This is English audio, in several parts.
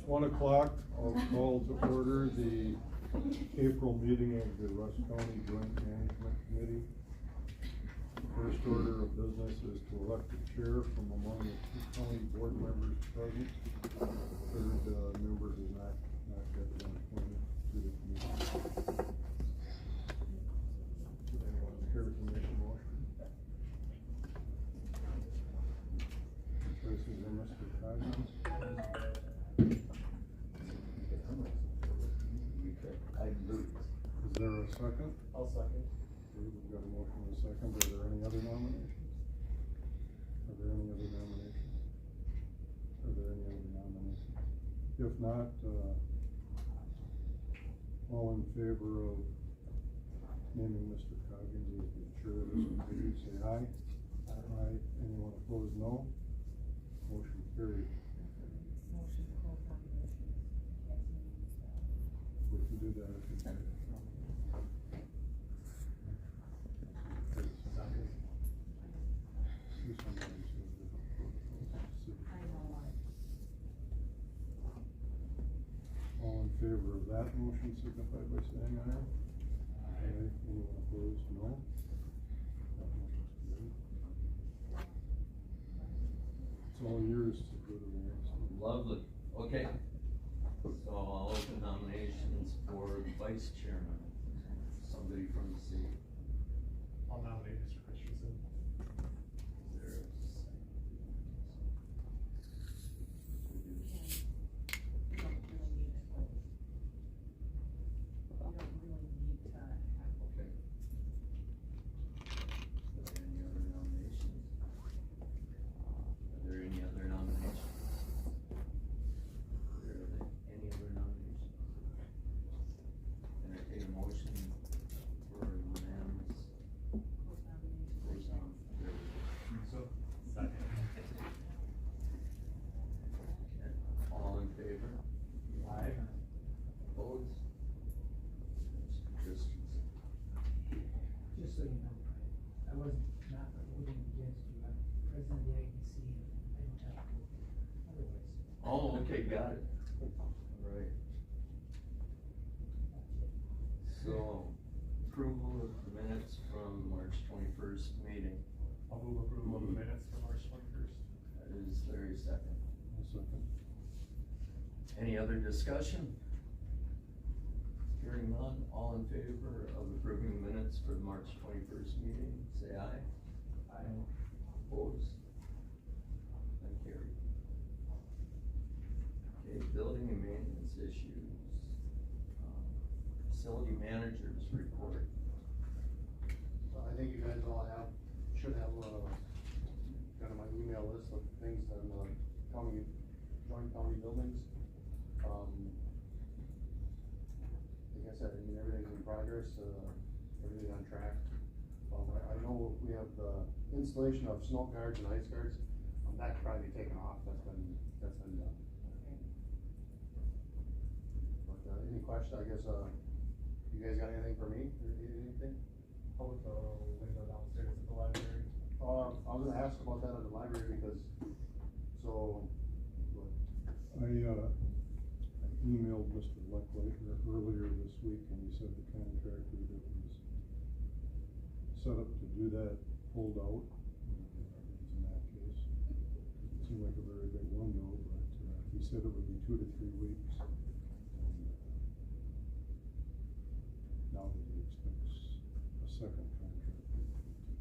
1 o'clock, I'll call to order the April meeting of the Russ County Joint Management Committee. First order of business is to elect a chair from among the 2 county board members present. Third member has not yet been appointed to the committee. Anyone care to make a motion? This is Mr. Coggins. Is there a second? I'll second. Okay, we've got a motion and a second. Are there any other nominations? Are there any other nominations? Are there any other nominations? If not, all in favor of naming Mr. Coggins as the chair of this committee, say aye. Aye. Anyone opposed, no. Motion carried. Motion to close nominations. We can do that if you like. All in favor of that motion signify by saying aye. Aye. Anyone opposed, no. That motion's carried. It's all yours to go to the next one. Lovely, okay. So I'll open nominations for vice chairman, somebody from the city. I'll nominate Mr. Christensen. Is there a second? You don't really need to vote. You don't really need to have. Okay. Are there any other nominations? Are there any other nominations? Are there any other nominations? Entertain a motion for unanimous. Close nominations. Close on. So, second. Okay. All in favor? Aye. Opposed? Mr. Christensen. Just so you know, I was not voting against you, I'm president of the IEC, I don't have to vote otherwise. Oh, okay, got it. Right. So, approval of the minutes from March 21st meeting. I'll move approval of the minutes for March 21st. That is Larry's second. I'll second. Any other discussion? Hearing none, all in favor of approving the minutes for the March 21st meeting, say aye. Aye. Opposed? None carried. Okay, building and maintenance issues. Facility managers report. I think you guys all should have, kind of my email list of things on, county, joint county buildings. Like I said, I mean, everything's in progress, everything's on track. I know we have the installation of snow guards and ice guards, that could probably be taken off, that's been done. But, any question, I guess, you guys got anything for me, or need anything? How about the window downstairs at the library? I was gonna ask about that at the library because, so, I emailed Mr. Lecklater earlier this week, and he said the contractor that was set up to do that pulled out. In that case, it seemed like a very big window, but he said it would be 2 to 3 weeks. And, now that he expects a second contractor to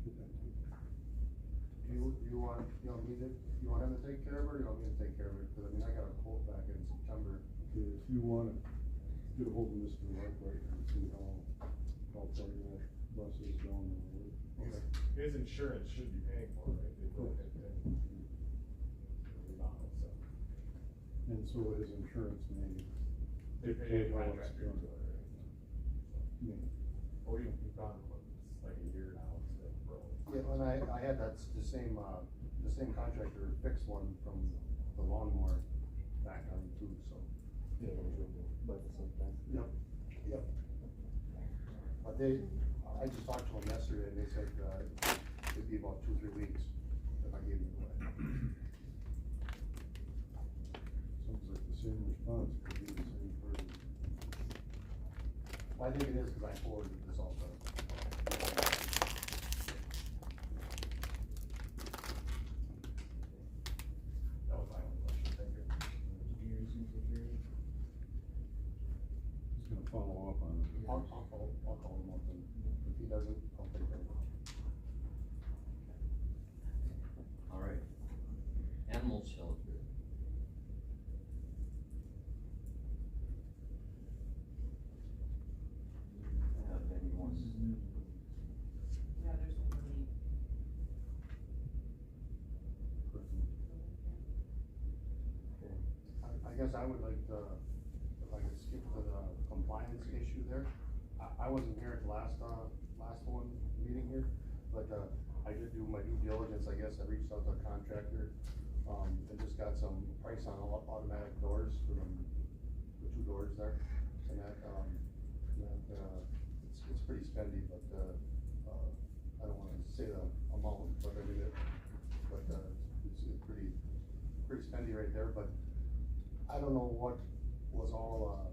get that taken. you want him to take care of it, or you want me to take care of it? Cause I mean, I got a quote back in September. Okay, if you wanna get a hold of Mr. Lecklater and see how far that bus is down the road. Okay. His insurance should be paying for it, right? They broke it in. Remodel, so. And so his insurance may. They pay a contractor to it, right? May. Or you've gone, it's like a year now, it's been broke. Yeah, and I had the same contractor fix one from the lawnmower back on too, so. Yeah, it was about the same time. Yep. But I just talked to them yesterday, and they said, it'd be about 2 or 3 weeks if I gave you away. Sounds like the same response I think it is, cause I forwarded this also. That was my only question, thank you. He's gonna follow up on it. I'll call him up, and if he doesn't, I'll take it. All right. Animal shelter. Have anyone? Yeah, there's one really. Okay. I guess I would like to, if I could skip to the compliance issue there. I wasn't here at the last one meeting here, but, I did do my due diligence, I guess. I reached out to a contractor, and just got some price on automatic doors for the 2 doors there. And it's pretty spendy, but, I don't wanna say the amount, but I mean, it's pretty spendy right there, but I don't know what was all,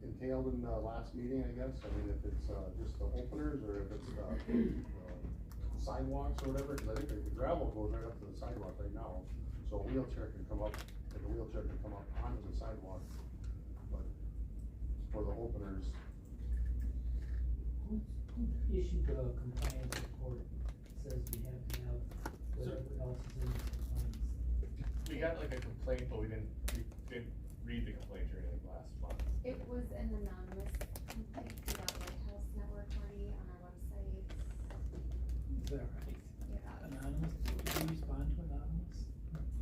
entailed in the last meeting, I guess. I mean, if it's, just the openers, or if it's the sidewalks or whatever, cause I think the gravel goes right up to the sidewalk right now. So a wheelchair can come up, like a wheelchair can come up onto the sidewalk, but for the openers, Who issued the compliance report, says we have to have whatever else is in the compliance? We got like a complaint, but we didn't read the complaint or anything last month. It was an anonymous complaint about Lighthouse Network Party on our website. Is that right? Yeah. Anonymous, did you respond to anonymous?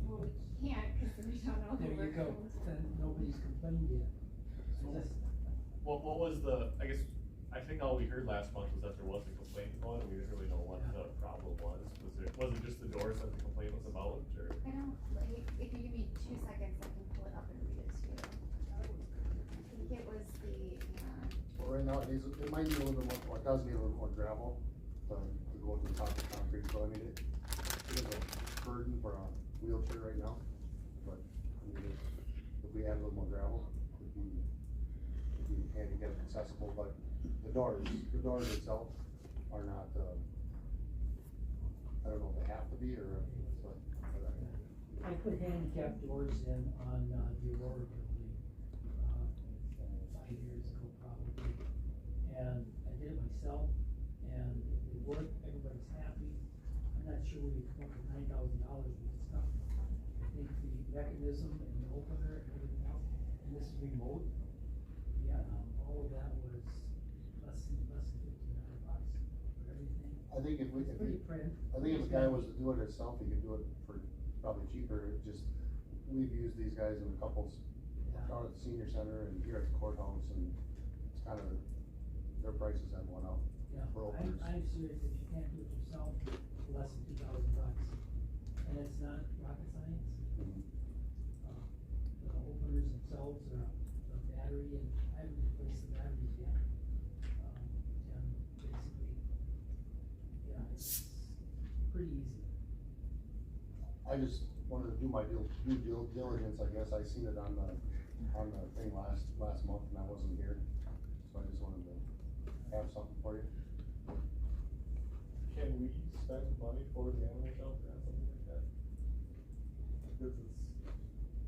Well, we can't, cause we don't know who There we're you go, going to. then nobody's complained yet. So that's, What was the, I guess, I think all we heard last month was that there was a complaint about it, we didn't really know what the problem was. Was it just the doors that the complaint was about, or? I don't, like, if you give me 2 seconds, I can pull it up and read it to you. I think it was the, well, right now, it might need a little bit more, it does need a little more gravel to go to the top of the concrete, so I mean, it is a burden for a wheelchair right now, but, I mean, if we add a little more gravel, it'd be handicap accessible, but the doors itself are not, I don't know if they have to be, or, but. I put handicap doors in on, the Aurora building, 5 years ago probably. And I did it myself, and it worked, everybody's happy. I'm not sure where you come up with $9,000 worth of stuff. I think the mechanism and the opener and everything else, and this is remote, yeah, all of that was less than $1,500 for everything. I think if we, It's pretty print. I think if a guy was to do it himself, he could do it for probably cheaper. It just, we've used these guys in a couples out at the senior center and here at the courthouse, and it's kind of, their prices have went up. Yeah, For I'm openers. serious, if you can't do it yourself, for less than $2,000, and it's not rocket science. The openers themselves are a battery, and I haven't replaced the batteries yet. And basically, yeah, it's pretty easy. I just wanted to do my due diligence, I guess. I seen it on the thing last month, and I wasn't here, so I just wanted to have something for you. Can we spend money for the animal shelter on something like that? Because it's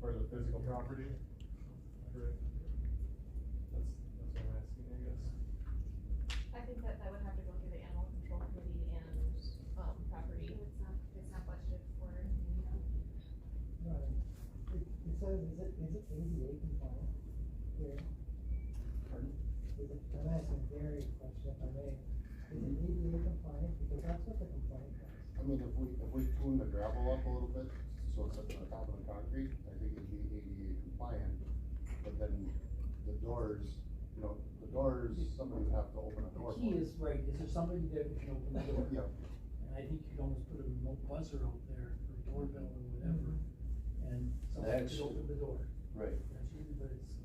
part of the physical property, correct? That's what I'm asking, I guess. I think that would have to go through the animal control committee and, property. It's not budgeted for, No, it says, is it ADA compliant here? Pardon? I'm asking a very question, if I may. Is it ADA compliant? Because that's what the complaint was. I mean, if we tune the gravel up a little bit, so it's up to the top of the concrete, I think it'd be ADA compliant. But then the doors, somebody would have to open a The door. key for it. is, right, is there somebody that can open the door? Yeah. And I think you could almost put a remote buzzer out there, or doorbell or whatever, and somebody That's- could open the door. Right. That's usually, but it's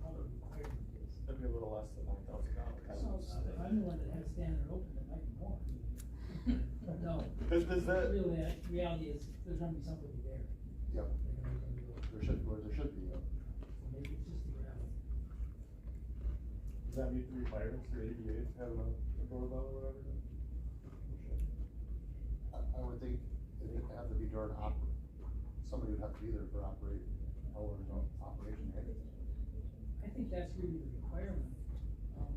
how the requirement is. That'd be a little less than $9,000. If I'm the one that has to stand there open, it might be more. No. Does that? Really, reality is, there's gonna be somebody there. Yeah, They're gonna open the door. there should be, yeah. Maybe it's just the reality. that meet the requirements for ADA, having a doorbell or whatever? I would think it'd have to be during somebody would have to be there for hours of operation, right? I think that's really the requirement.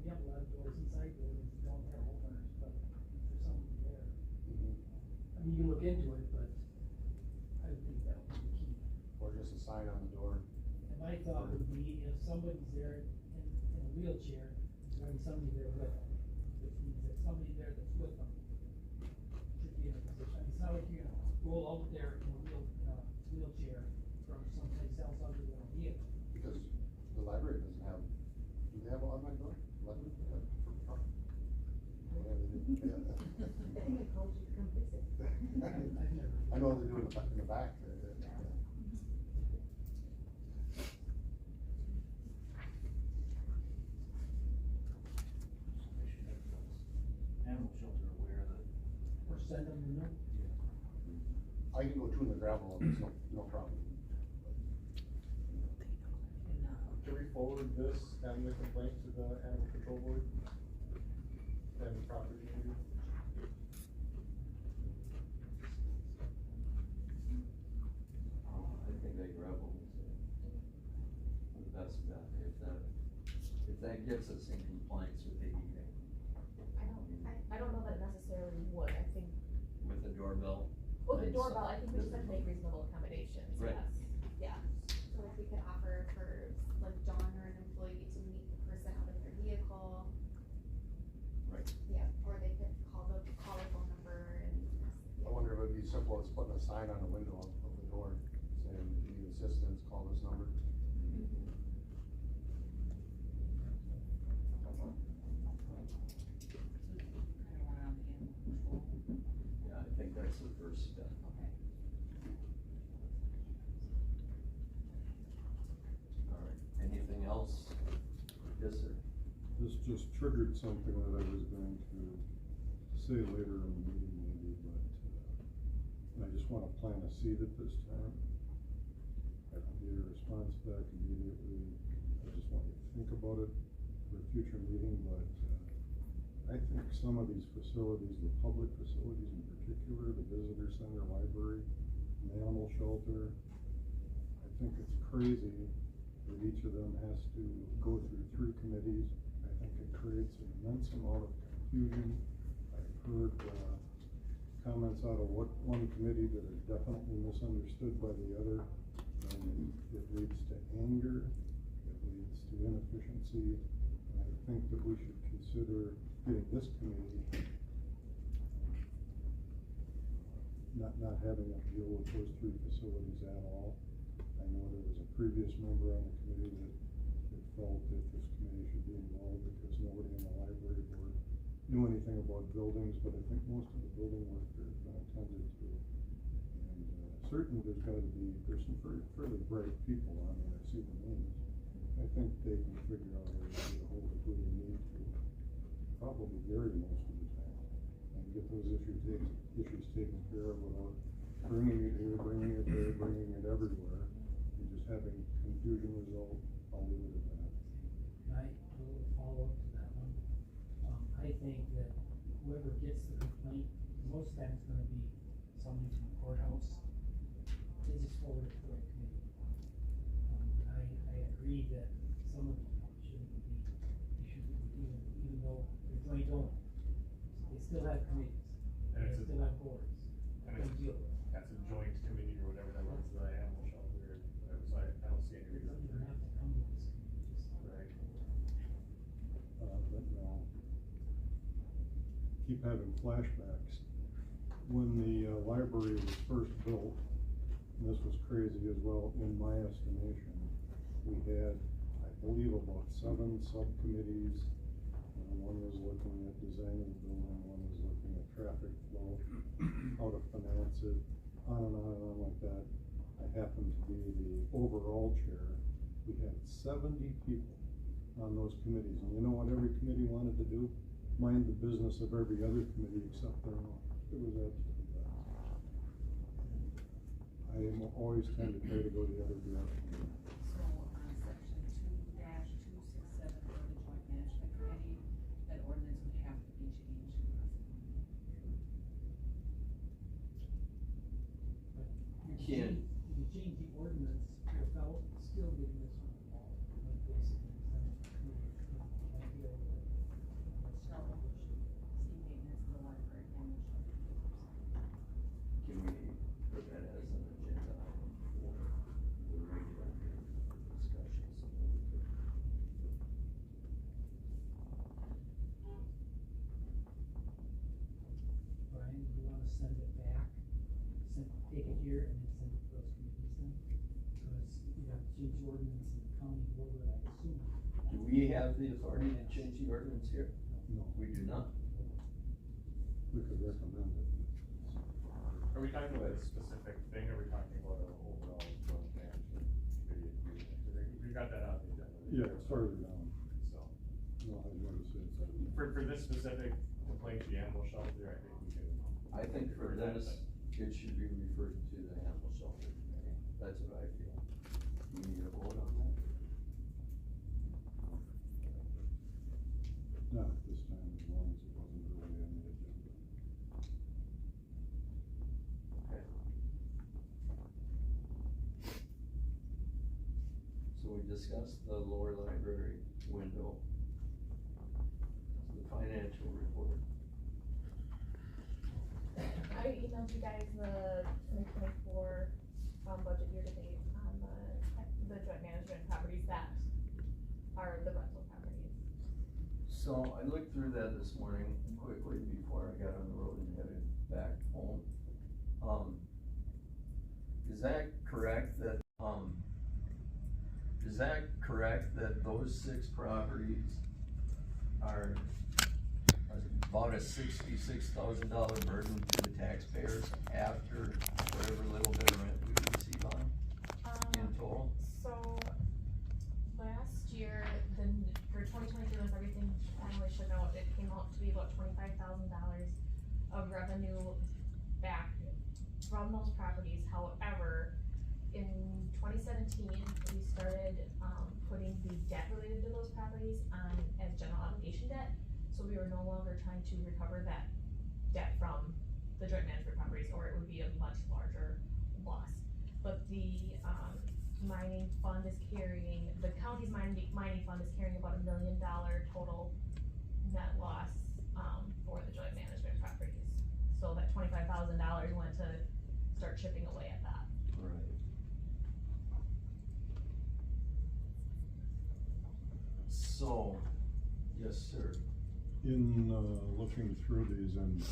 We have a lot of doors inside buildings that don't have openers, but there's something there. I mean, you look into it, but I would think that would be the key. Or just a sign on the door. And my thought would be if somebody's there in a wheelchair, there's gonna be somebody there with them. Which means that somebody there that's with them should be in a position. I mean, it's not like you're gonna roll out there in a wheelchair from someplace else other than a vehicle. Because the library doesn't have, do they have an automatic door? Library? Yeah, for the front. Yeah, they do. Yeah. I think it calls you to come fix it. I've never. I know they do in the back. Animal shelter aware that. Or send them the note. I can go to the gravel, it's no problem. Can we forward this and the complaint to the animal control board? And the property maybe? I think they gravel is the best bet, if that gets us in compliance with ADA. I don't know that it necessarily would, I think, With the doorbell. well, the and doorbell, stuff. I think we just have to make reasonable accommodations, Right. yes, yeah. So if we could offer for like John or an employee to meet the person out of their vehicle. Right. Yeah, or they could call the phone number and. I wonder if it'd be simple as putting a sign on the window of the door saying, if you need assistance, call this number. Yeah, I think that's the first step. All right, anything else? Yes, sir. This just triggered something that I was going to say later in the meeting maybe, but I just wanna plant a seed at this time. I don't get a response back immediately. I just want you to think about it for a future meeting, but I think some of these facilities, the public facilities in particular, the visitor center, library, an animal shelter, I think it's crazy that each of them has to go through 3 committees. I think it creates an immense amount of confusion. I've heard comments out of one committee that are definitely misunderstood by the other, and it leads to anger, it leads to inefficiency, and I think that we should consider getting this committee not having to deal with those 3 facilities at all. I know there was a previous member on the committee that felt that this committee should be involved because nobody in the library board knew anything about buildings, but I think most of the building work has been attended to. And certainly there's some fairly bright people on there, I see the names. I think they can figure out a way to get a hold of who they need to, probably Gary most of the time, and get those issues taken care of without bringing it here, bringing it there, bringing it everywhere, and just having confusion result. I'll leave it at that. I will follow up to that one. I think that whoever gets the complaint, most times it's gonna be somebody from the courthouse. They just forward it to the right committee. I agree that some of them shouldn't be issued, even though they're joint owned. They still have committees, And they it's a- still have boards. And Don't it's, deal with it. that's a joint committee or whatever that runs the animal shelter or whatever, so I don't see any It reason. doesn't even have to come to this committee, just. Right. But no. Keep having flashbacks. When the library was first built, and this was crazy as well, in my estimation, we had, I believe, about 7 subcommittees. One was looking at designing the building, one was looking at traffic flow, how to finance it, on and on and on like that. I happened to be the overall chair. We had 70 people on those committees, and you know what every committee wanted to do? Mind the business of every other committee except their own. It was absolutely bad. I am always tend to try to go the other direction. So on section 2-267 for the joint management can't, You can change the ordinance without still getting this one involved, like basically, then it can't deal with it. Shall overshoot, see maintenance of the library and the shelter. can we put that as an agenda item for the regular discussion? So that we could- Brian, do you wanna send it back? Take it here and then send it to those committees then? Because you have to change the ordinance in the county order, I assume. Do we have the authority to change the ordinance here? No, We do not. we could recommend it. Are we talking about a specific thing, or are we talking about an overall joint management committee agreement? 'Cause we got that on the agenda. Yeah, it's further down. So, No, I noticed it. for this specific complaint, the animal shelter, I think we can. I think for this, it should be referred to the animal shelter committee. That's what I feel. You need a vote on that? Not at this time, as long as it wasn't really on the agenda. Okay. So we discussed the lower library window. The financial report. I emailed you guys the 2024, budget year to date on the joint management properties that are the rental properties. So I looked through that this morning quickly before I got on the road and headed back home. Is that correct that those 6 properties are about a $66,000 burden to the taxpayers after whatever little bit of rent we receive on in total? So, last year, for 2023, once everything finally shook out, it came out to be about $25,000 of revenue back from those properties. However, in 2017, we started, putting the debt related to those properties on as general obligation debt. So we were no longer trying to recover that debt from the joint management properties, or it would be a much larger loss. But the, mining fund is carrying, the county's mining fund is carrying about $1 million total net loss, for the joint management properties. So that $25,000 went to start chipping away at that. Right. So, yes, sir. In, looking through these, and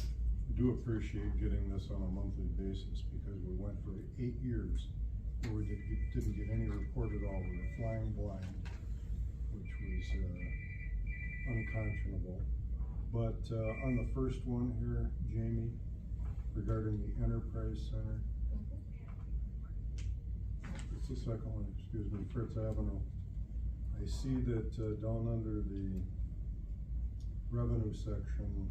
do appreciate getting this on a monthly basis, because we went for 8 years where we didn't get any report at all. We were flying blind, which was, unconscionable. But, on the first one here, Jamie, regarding the Enterprise Center, it's the second one, excuse me, Fritz Avenue. I see that, down under the revenue section,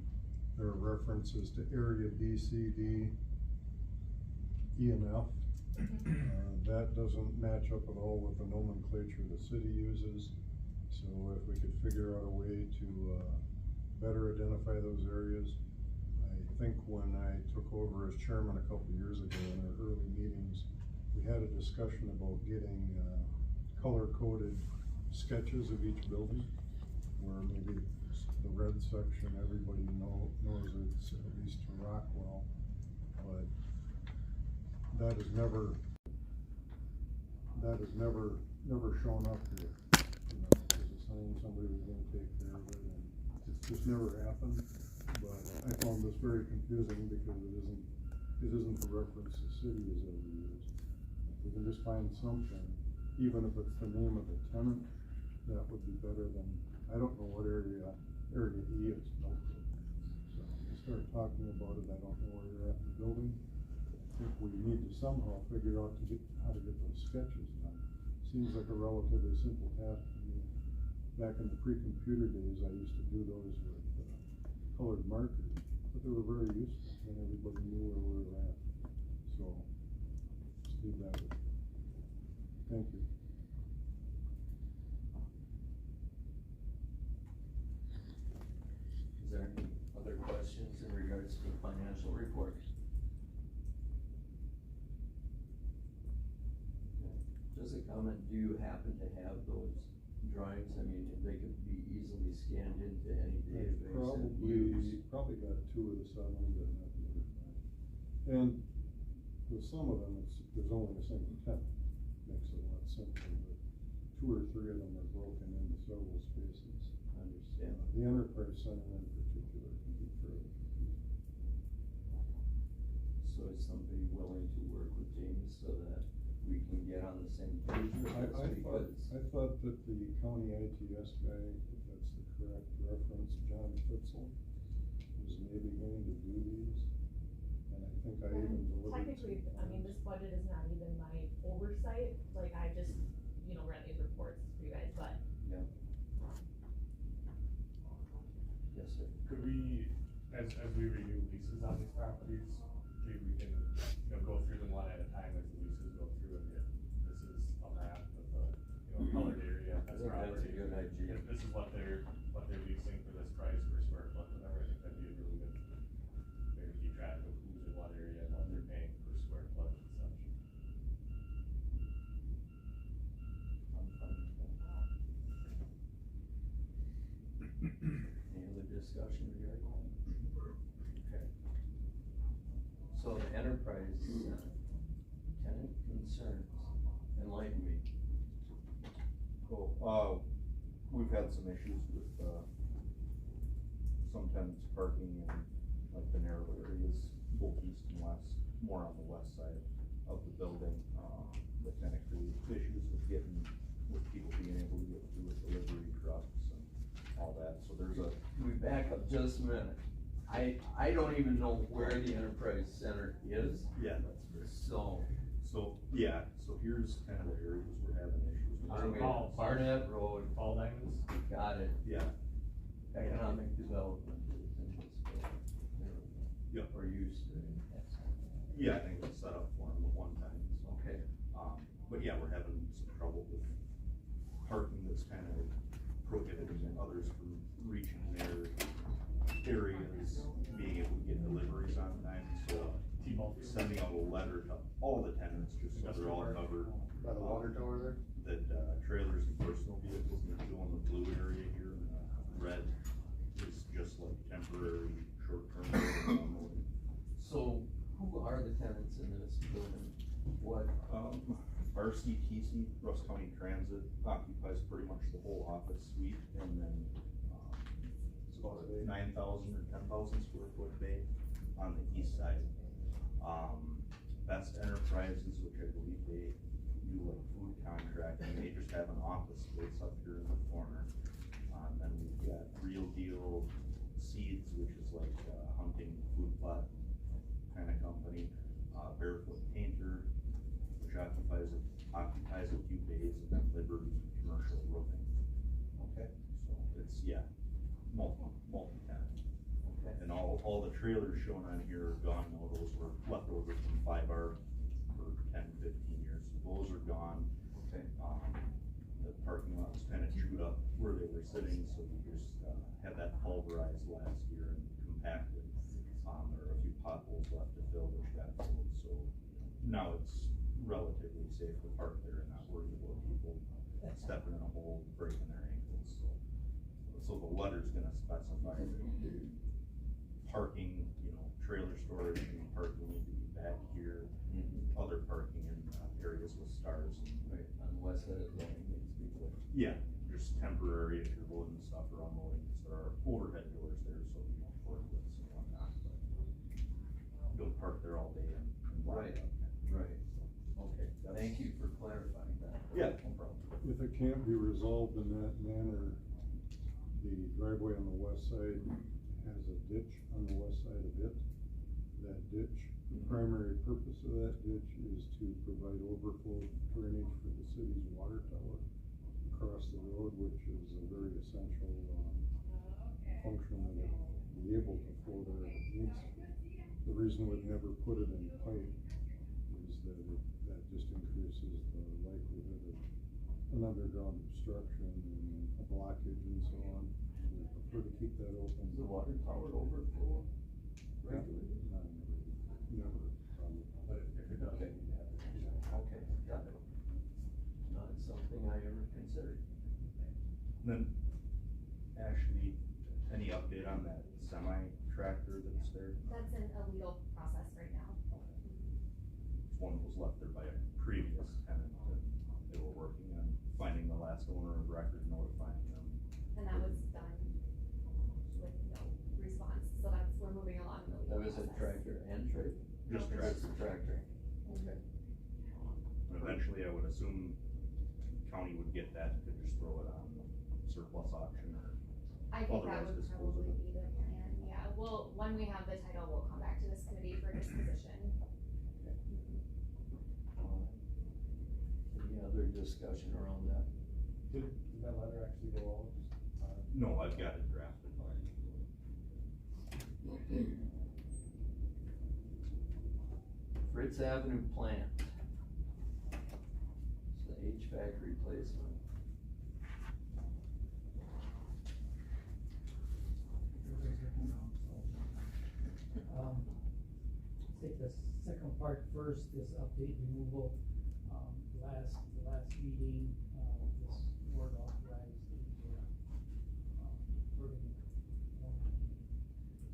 there are references to area B, C, D, E, and F. That doesn't match up at all with the nomenclature the city uses. So if we could figure out a way to, better identify those areas. I think when I took over as chairman a couple years ago in our early meetings, we had a discussion about getting, color-coded sketches of each building, where maybe the red section, everybody knows it's at least to Rockwell, but that has never shown up here. You know, as a sign, somebody was gonna take care of it, and it's just never happened. But I found this very confusing because it isn't the reference the city has ever used. If we can just find something, even if it's the name of the tenant, that would be better than, I don't know what area E is built in. So we start talking about it, I don't know where you're at in the building. I think we need to somehow figure out how to get those sketches done. Seems like a relatively simple task to me. Back in the pre-computer days, I used to do those with colored markers, but they were very useful, and everybody knew where we were at. So, just leave that with you. Thank you. Is there any other questions in regards to the financial report? Just a comment, do you happen to have those drawings? I mean, they could be easily scanned into any I database and used. probably got 2 of the 7, but not the other 5. And with some of them, there's only a single tenant, makes it a lot simpler, but 2 or 3 of them are broken into several spaces. I understand. The enterprise center in particular can be fairly confusing. So is somebody willing to work with James so that we can get on the same page with I this? thought that the county ITS guy, if that's the correct reference, John Fitzel, was maybe going to do these. And I think I even delivered. Technically, I mean, this budget is not even my oversight, like, I just, run these reports for you guys, but. Yeah. Yes, sir. Could we, as we renew leases on these properties, maybe we can, go through them one at a time as the leases go through and get, this is a map of the, colored area, that's I think that's a property. good idea. If this is what they're leasing for this price per square foot, whatever, I think that'd be a really good, maybe keep track of who's in what area and what they're paying per square foot and such. I'm fine with that. Any other discussion regarding that? Okay. So the enterprise, tenant concerns, enlighten me. Cool, we've had some issues with, some tenants parking in like the narrow areas, both east and west, more on the west side of the building. The tenant created issues with people being able to get through with delivery trucks and all that, so there's a. Can we back up just a minute? I don't even know where the enterprise center is. Yeah, that's great. So, Yeah, so here's kind of the areas we're having issues with. okay, Barnett Road, All diamonds? got it. Yeah, Economic development is in this building. There we go. Yep. Or used to. yeah, I think it was set up for them at one time, so. Okay. But yeah, we're having some trouble with parking that's kind of prohibiting others from reaching their areas, being able to get deliveries on time, so sending out a letter to all the tenants, just so they're all covered. By the water tower there? That, trailers and personal vehicles need to go in the blue area here, and red is just like temporary, short-term. So who are the tenants in this building? What? RCTC, Russ County Transit, occupies pretty much the whole office suite, and then, it's about a 9,000 or 10,000 square foot bay on the east side. Best Enterprises, which I believe they do like food contracting, they just have an office space up here in the corner. Then we've got Real Deal Seeds, which is like a hunting food plot kind of company. Barefoot Painter, which occupies a few bays, and then Liberty Commercial Roofing. Okay, so it's, yeah, multi-tenant. Okay. And all the trailers shown on here are gone now, those were left over from 5R for 10, 15 years, so those are gone. Okay. The parking lot was kind of chewed up where they were sitting, so we just, had that pulverized last year and compacted. There are a few potholes left to fill, which got filled, so now it's relatively safe to park there and not worry about people stepping in a hole, breaking their ankles, so the letter's gonna specify that parking, trailer storage and parking need to be back here. Other parking in areas with stars. Right, on the west side of the building needs to be clear. Yeah, just temporary if you're loading stuff or unloading, cause there are overhead doors there, so you don't forklifts and whatnot, but don't park there all day and block it up. Right, okay, thank you for clarifying that. Yeah, no problem. If it can't be resolved in that manner, the driveway on the west side has a ditch on the west side of it. That ditch, the primary purpose of that ditch is to provide overflow drainage for the city's water tower across the road, which is a very essential, function that it be able to flow there if it needs to. The reason we've never put it in pipe is that that just increases the likelihood of an underground obstruction and a blockage and so on. We prefer to keep that open. Is the water tower overflow regularly? Never. But if it does, Okay. you have to. Okay, got it. necessary. Then, Ashley, any update on that semi-tractor that's there? That's in a legal process right now. One was left there by a previous tenant, and they were working on finding the last owner of record, notifying them. And that was done with no response, so that's, we're moving along in the That legal was a process. tractor and trailer? Just No, Just a tractor, okay. And eventually, I would assume county would get that, could just throw it on surplus auction or I think that otherwise would dispose of probably it. be the plan, yeah, well, when we have the title, we'll come back to this committee for disposition. Any other discussion around that? Did that letter actually go out? No, I've got it drafted. Fritz Avenue plant. It's the HVAC replacement. Everybody's looking around, so. Take the second part first, this update removal. The last meeting, this board authorized the, Bergen County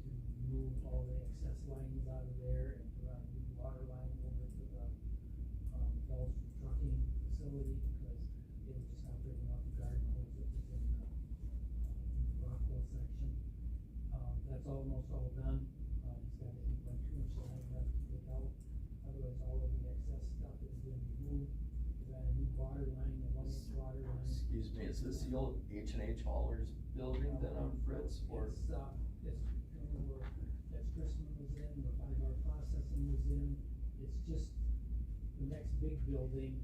to remove all the excess lines out of there and run a new water line over to the, Bells trucking facility, because they were just not bringing out the garden hose that was in the Rockwell section. That's almost all done. He's got a 8.2 inch line left to take out. Otherwise, all of the excess stuff has been removed. We got a new water line, a 1 inch water line. Excuse me, is this the old H&H Haulers building then on Fritz, or? It's, remember, that's Chrisman was in, the 5R processing was in. It's just the next big building,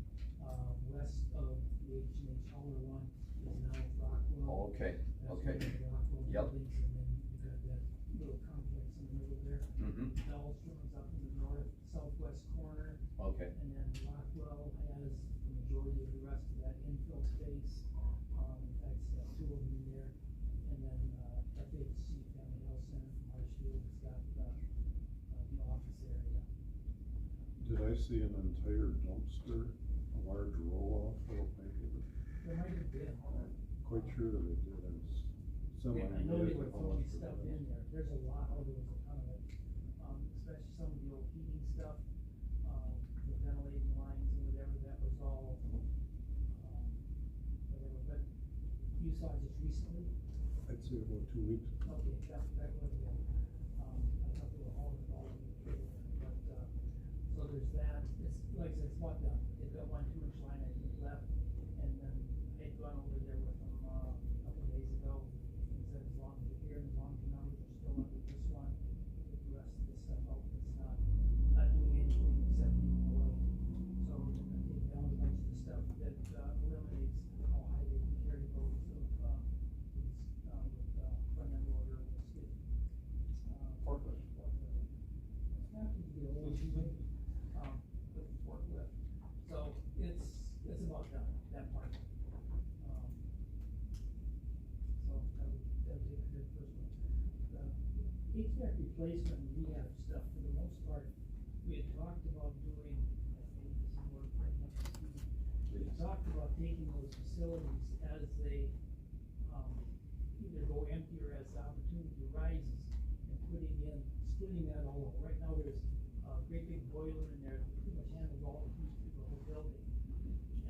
west of the H&H Hauler one is now Rockwell. Oh, okay, That's okay. one of the Rockwell Yep. buildings, and then you got that little complex in the middle there. Mm-hmm, Dahlstrom's up in the southwest corner, okay. and then Rockwell has the majority of the rest of that infill space. In fact, it's got 2 of them in there. And then, FHC Family Health Center from Marshfield has got, the office area. Did I see an entire dumpster, a large roll-off full of paper? There might have been, Quite sure that it did, I was I know they semi-amazed were at how throwing much stuff there in there, there's a lot, there was a ton of it, especially some of the old heating stuff, the ventilating lines and whatever, that was all, whatever, but you saw it just recently? I'd say about 2 weeks. Okay, that was it, I thought they were all involved in the but, so there's that, it's, like I said, it's about done, they've got 1 2 inch line I think left, and then I'd gone over there with them, a couple days ago, and said as long as you're here, and as long as your numbers are still under this one, get the rest of this stuff out, it's not doing anything except eating away. So we're gonna take down a bunch of the stuff that, eliminates how high they can carry loads of, with front end loader and the skid. Forklift. Not to be old, with the forklift, so it's about done, that part. So that'll take care of the first one. The HVAC replacement and rehab stuff, for the most part, we had talked about doing, I think this is more bringing up to speed. We had talked about taking those facilities as they, either go empty or as the opportunity arises, and splitting that all over. Right now, there's a great big boiler in there that pretty much handles all the heat through the whole building.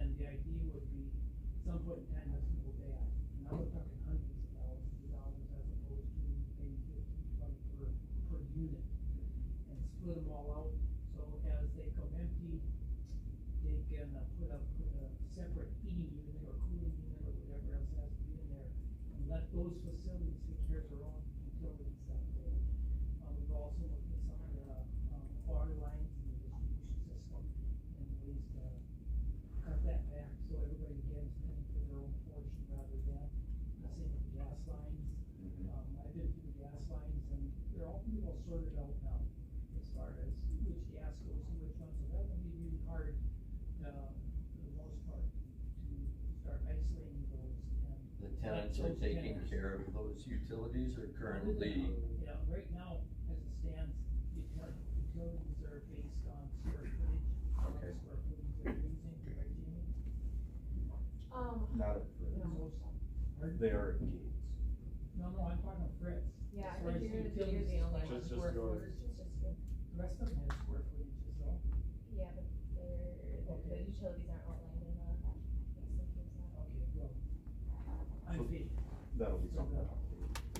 And the idea would be, at some point in time, that's gonna go bad. Now we're talking hundreds of thousands of dollars as opposed to maybe 15, 20 per unit. And split them all out, so as they come empty, they can put a separate heating unit or cooling unit or whatever else has to be in there. And let those facilities take care of their own utilities that way. We've also looked at some of the, water lines and the distribution system and ways to cut that back, so everybody again is paying for their own portion rather than the same with the gas lines. I've been through the gas lines and they're all pretty well sorted out now as far as which gas goes to which one, so that won't be really hard, for the most part, to start isolating those and. The tenants are those taking tenants. care of those utilities or currently? Yeah, right now, as it stands, utilities are based on square footage. Okay. Square footage they're using, right, Jamie? Not at They are at Gates. No, I'm talking Fritz. Yeah, As I far as think you're utilities the only supply, one. Just square yours. footage, It's just good. the rest of them have square footages though. Yeah, but the Okay. utilities aren't outlined in the, Okay, well, I So- think, That'll be something.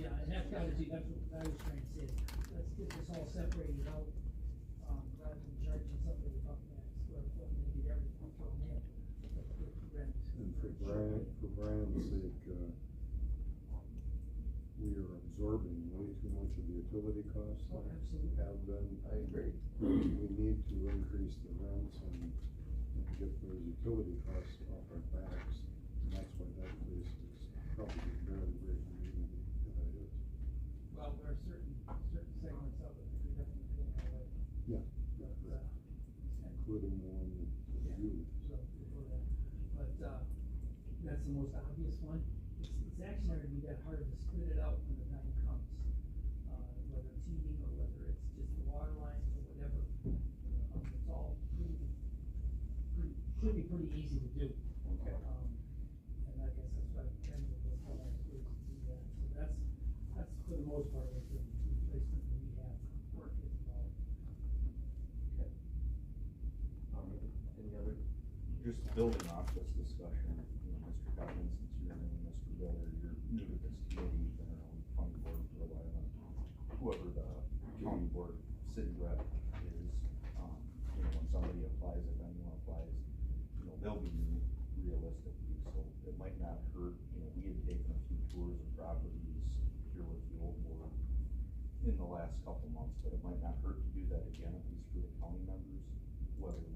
yeah, and that's gotta be, that's what I was trying to say, let's get this all separated out, rather than charging somebody about that square foot, and they get everything thrown in. But the rent. And for Brian's sake, we are absorbing way too much of the utility costs. Oh, that absolutely. Have been. I agree. We need to increase the rents and get those utility costs off our backs. And that's why that place is probably barely breaking even, if that is. Well, there are certain segments of it that we definitely can't go away. Yeah. But, Including the one that you. So, before that, but, that's the most obvious one. It's actually not gonna be that hard to split it out when the time comes. Whether it's heating or whether it's just the water lines or whatever. It's all should be pretty easy to do. Okay. And I guess that's what Ken was telling us to do that. So that's for the most part what the replacement that we have work is about. Okay. Any other? Just building off this discussion, you know, Mr. Coggins, since you're new, Mr. Miller, you're new to this committee, you've been around the county board for a while, and whoever the county board city rep is, you know, when somebody applies, if anyone applies, you know, they'll be new realistically, so it might not hurt, you know, we had taken a few tours of properties here with the old board in the last couple months, but it might not hurt to do that again, at least for the county members, whether we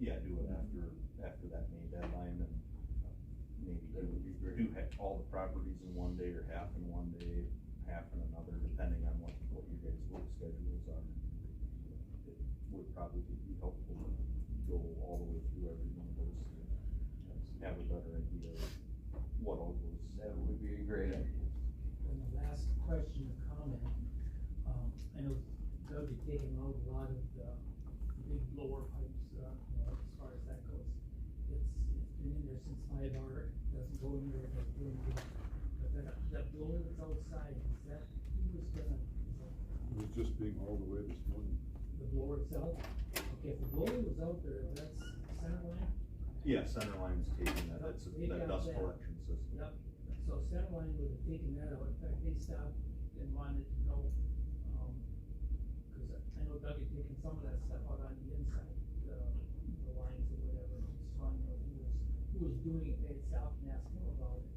yeah, do it after that May deadline, and maybe do all the properties in one day, or half in one day, half in another, depending on what your guys' work schedules are. It would probably be helpful to go all the way through every one of those, to have a better idea of what all goes. That would be a great idea. And the last question or comment, I know Doug had taken out a lot of the big blower pipes, you know, as far as that goes. It's been in there since 5R, doesn't go anywhere, doesn't do anything. But that blower that's outside, is that, who was gonna, It was just being hauled away this morning. the blower itself? Okay, if the blower was out there, that's center line? Yeah, Centerline's taking that, it's They that got dust that. collection system. Yep, so Centerline would have taken that out, in fact, they stopped and wanted to know, cause I know Doug had taken some of that stuff out on the inside, the lines or whatever, and just finding out who was doing it, they had stopped and asked him about it.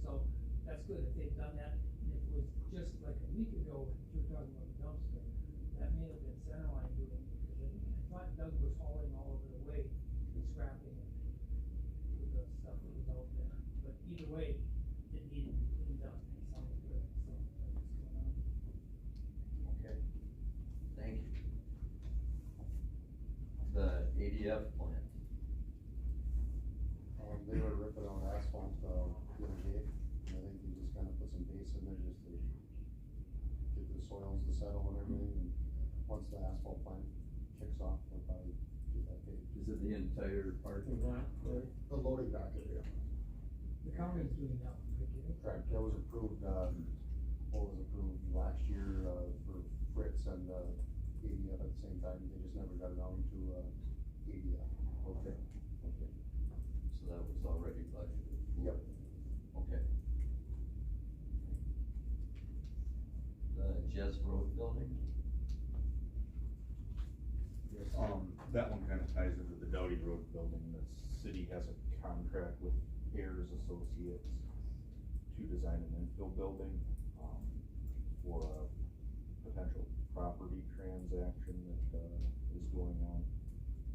So, that's good, if they'd done that, and if it was just like a week ago, you were talking about the dumpster, that may have been Centerline doing it, because I thought Doug was hauling all of it away and scrapping it with the stuff that was out there, but either way, it needed to be cleaned up and sounded good, so that's what's going on. Okay. Thank you. The ADF plant. They were ripping out asphalt, the other day, and I think they just kinda put some base in there just to get the soils to settle and everything, and once the asphalt plant kicks off, they'll probably get that paved. Is it the entire parking lot? The loading dock area. The county's doing that, right? Correct, that was approved, what was approved last year, for Fritz and, ADF at the same time, they just never got around to, ADF. Okay, okay. So that was already budgeted? Yep. Okay. The Jess Road building? That one kinda ties into the Dowdy Road building, the city has a contract with Ayers Associates to design an infill building, for a potential property transaction that, is going on,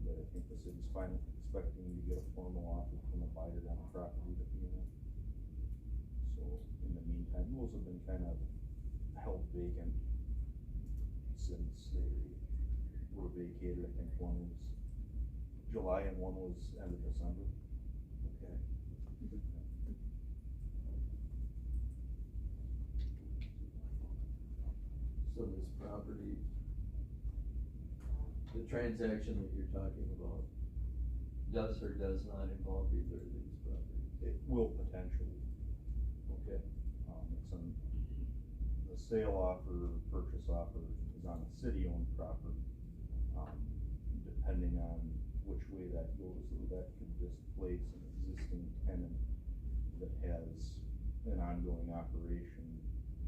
that I think the city's finally expecting to get a formal offer from a buyer on a property to be in. So, in the meantime, those have been kind of held vacant since they were vacated. I think one was July and one was end of December. Okay. So this property, the transaction that you're talking about, does or does not involve either of these properties? It will potentially. Okay. It's an, the sale offer, purchase offer is on a city-owned property. Depending on which way that goes, that could displace an existing tenant that has an ongoing operation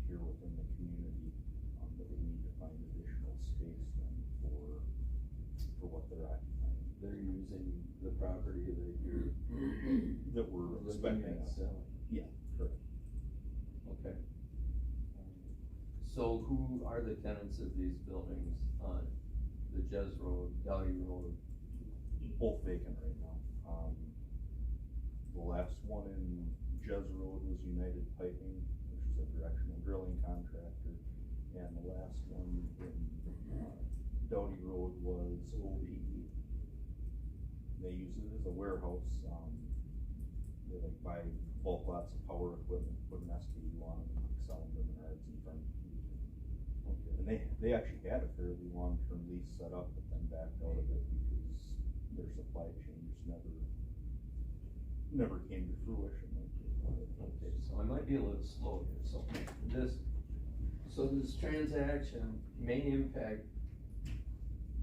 here within the community, that we need to find additional space then for what they're occupying. They're using the property that you're That we're looking expecting. at selling. Yeah, correct. Okay. So who are the tenants of these buildings on the Jez Road, Dowdy Road? Both vacant right now. The last one in Jez Road was United Piping, which is a directional drilling contractor. And the last one in, Dowdy Road was ODE. They use it as a warehouse, they like buy bulk lots of power equipment, put an SKU on them, and sell them to Menards and Furniture. Okay. And they actually had a fairly long-term lease set up, but then backed out of it because their supply chain just never came to fruition like they thought it would. Okay, so I might be a little slow here, so this transaction may impact,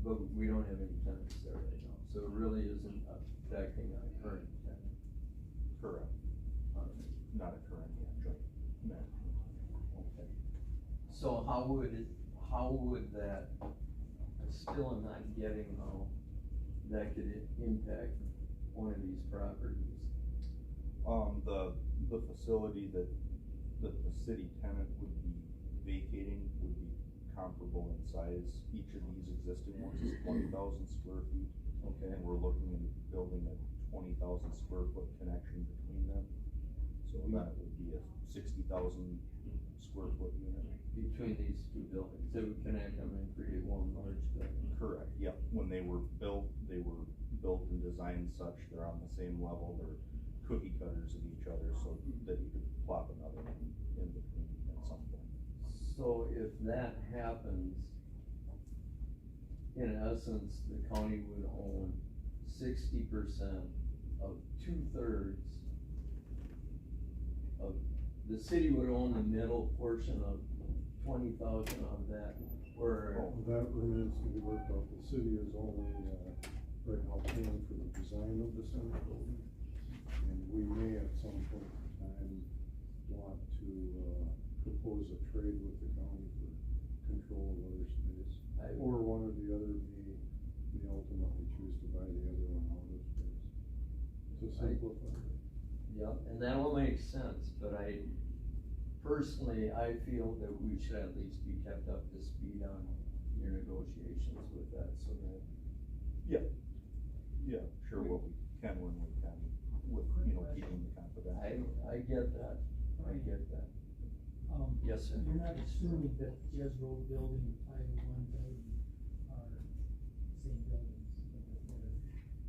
but we don't have any tenants there right now, so it really isn't affecting our current tenant. Correct. Not a current, joint management. Okay. So how would that, I still am not getting how that could impact one of these properties? The facility that the city tenant would be vacating would be comparable in size. Each of these existing ones is 20,000 square feet. Okay. And we're looking at building a 20,000 square foot connection between them. So then it would be a 60,000 square foot unit. Between these two buildings, they would connect them and create one large building. Correct, yep. When they were built and designed such, they're on the same level, they're cookie cutters of each other, so that you could plop another one in between at some point. So if that happens, in essence, the county would own 60% of 2/3 of, the city would own the middle portion of 20,000 of that, where. Well, that remains to be worked out. The city is only, right now paying for the design of the center building. And we may at some point in time want to, propose a trade with the county for control of other space. Or one or the other may ultimately choose to buy the other one out of space. To simplify it. Yep, and that will make sense, but personally, I feel that we should at least be kept up to speed on your negotiations with that, so that. Yeah, sure, what we can when we can, with, keeping the confidential. I get that, Yes, sir. You're not assuming that Jez Road building and 501 building are same buildings, but that they're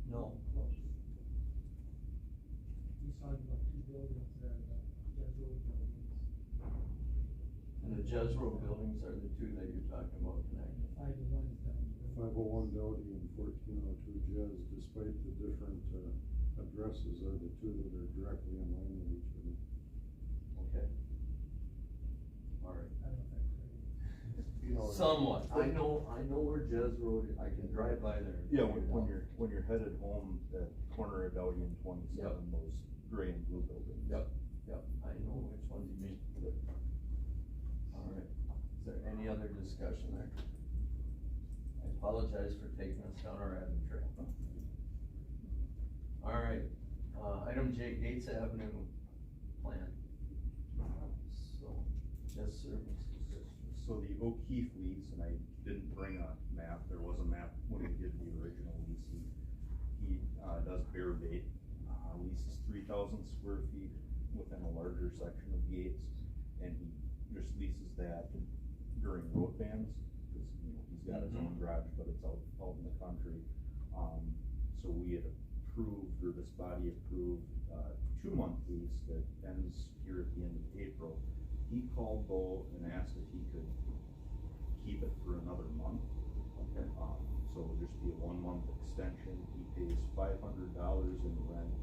No. close. He's talking about two buildings there, the Jez Road buildings. And the Jez Road buildings are the two that you're talking about connecting. 501 is down the road. 501 Dowdy and 1402 Jez, despite the different, addresses, are the two that are directly in line with each other. Okay. All right. I don't know if that's right. Somewhat, I know where Jez Road is, I can drive by there. and Yeah, figure it out. when you're headed home, that corner of Dowdy and 27, those gray and blue buildings. Yep, I know which ones you mean. All right, is there any other discussion there? I apologize for taking us down our rabbit trail. All right, item J, Gates Avenue plan. So, yes, sir, Mr. Christian. So the O'Keefe lease, and I didn't bring a map, there was a map when we did the original lease. He does bear bait, leases 3,000 square feet within a larger section of Gates, and he just leases that during road bans, because, he's got his own garage, but it's out in the country. So we had approved, or this body approved, 2-month lease that ends here at the end of April. He called though and asked if he could keep it for another month. Okay. So it'll just be a 1 month extension. He pays $500 in rent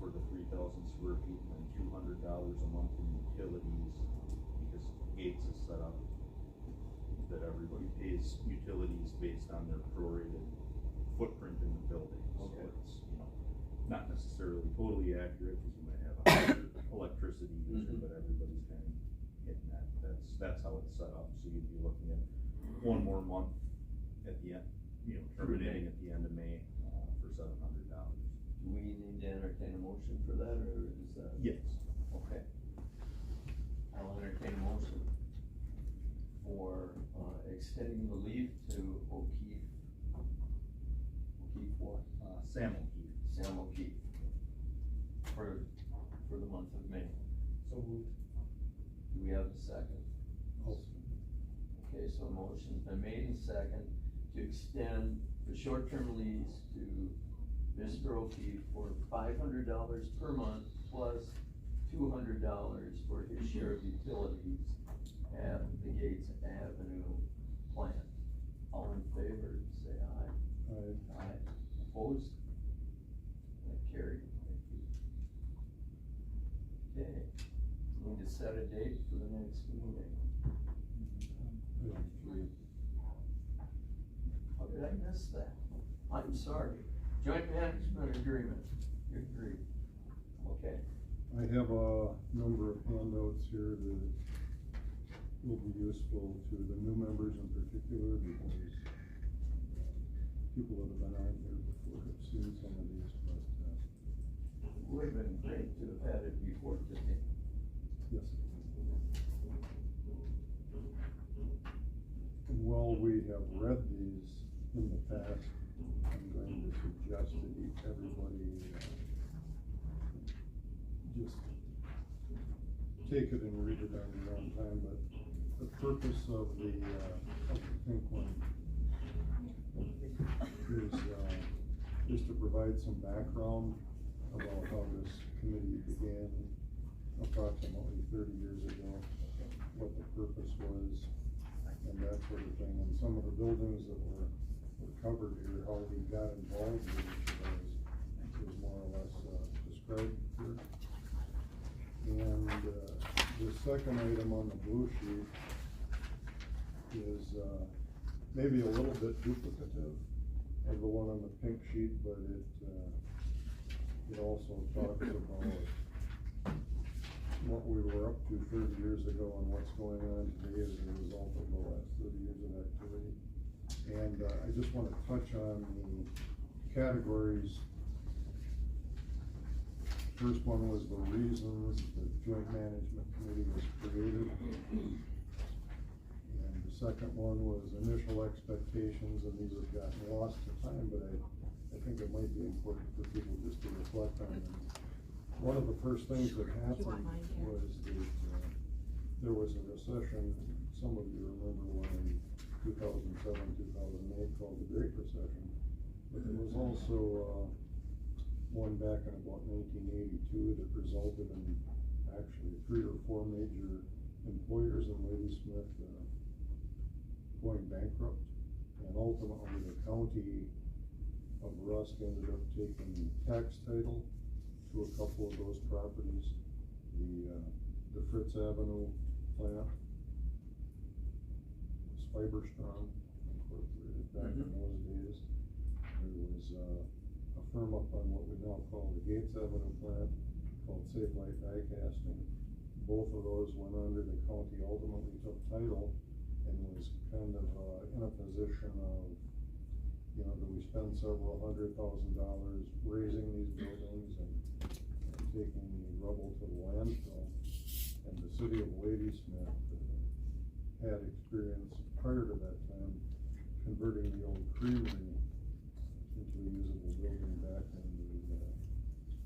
for the 3,000 square feet and then $200 a month in utilities, because Gates is set up that everybody pays utilities based on their prorated footprint in the building. So Okay. it's, not necessarily totally accurate, because you might have a higher electricity user, Mhm. but everybody's kind of getting that. That's how it's set up. So you'd be looking at 1 more month at the end, terminating at the end of May, for $700. Do we need to entertain a motion for that, or is that? Yes. Okay. I'll entertain a motion for, extending the leave to O'Keefe what? Sam O'Keefe. Sam O'Keefe. For the month of May. So moved. Do we have a second? Okay, so a motion's been made and second to extend the short-term lease to Mr. O'Keefe for $500 per month plus $200 for his share of utilities at the Gates Avenue plant. All in favor, say aye. Aye. Opposed? That carried. Thank you. Okay, need to set a date for the next meeting. How did I miss that? I'm sorry. Joint management agreement, you agree? Okay. I have a number of handouts here that will be useful to the new members in particular, because people that have been on here before have seen some of these, but, It would have been great to have had it before today. yes. And while we have read these in the past, I'm going to suggest that everybody, just take it and read it on your own time, but the purpose of the pink one is to provide some background about how this committee began approximately 30 years ago, what the purpose was, and that sort of thing, and some of the buildings that were covered here, how we got involved with each of those is more or less described here. And the second item on the blue sheet is maybe a little bit duplicative of the one on the pink sheet, but it also talks about what we were up to 30 years ago and what's going on today as a result of the last 30 years of activity. And I just want to touch on the categories. First one was the reasons the Joint Management Committee was created. And the second one was initial expectations, and these have gotten lost to time, but I think it might be important for people just to reflect on them. One of the first things that happened was that there was a recession. Some of you remember one in 2007, 2008 called the Great Recession. But there was also one back in about 1982 that resulted in actually 3 or 4 major employers in Ladysmith going bankrupt. And ultimately the county of Rusk ended up taking tax title to a couple of those properties. The Fritz Avenue plant was Fiberstrong Incorporated back in those days. There was a firm up on what we now call the Gates Avenue plant called Safe Light Die Casting. Both of those went under. The county ultimately took title and was kind of in a position of, do we spend several $100,000 raising these buildings and taking the rubble to the landfill? And the city of Ladysmith had experience prior to that time converting the old creamery into a usable building back in the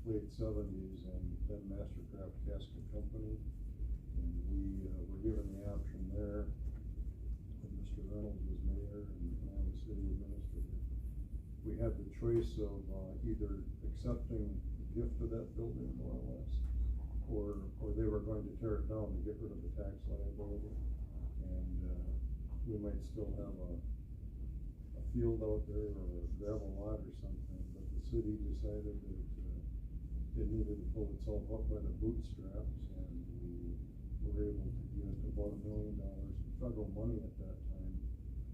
late 70s, and then Mastercraft Casket Company. And we were given the option there when Mr. Reynolds was mayor and I was city administrator. We had the choice of either accepting the gift of that building, more or less, or they were going to tear it down to get rid of the tax liability. And we might still have a field out there or a gravel lot or something, but the city decided that, it needed to pull itself up by the bootstraps, and we were able to get about $1 million in federal money at that time.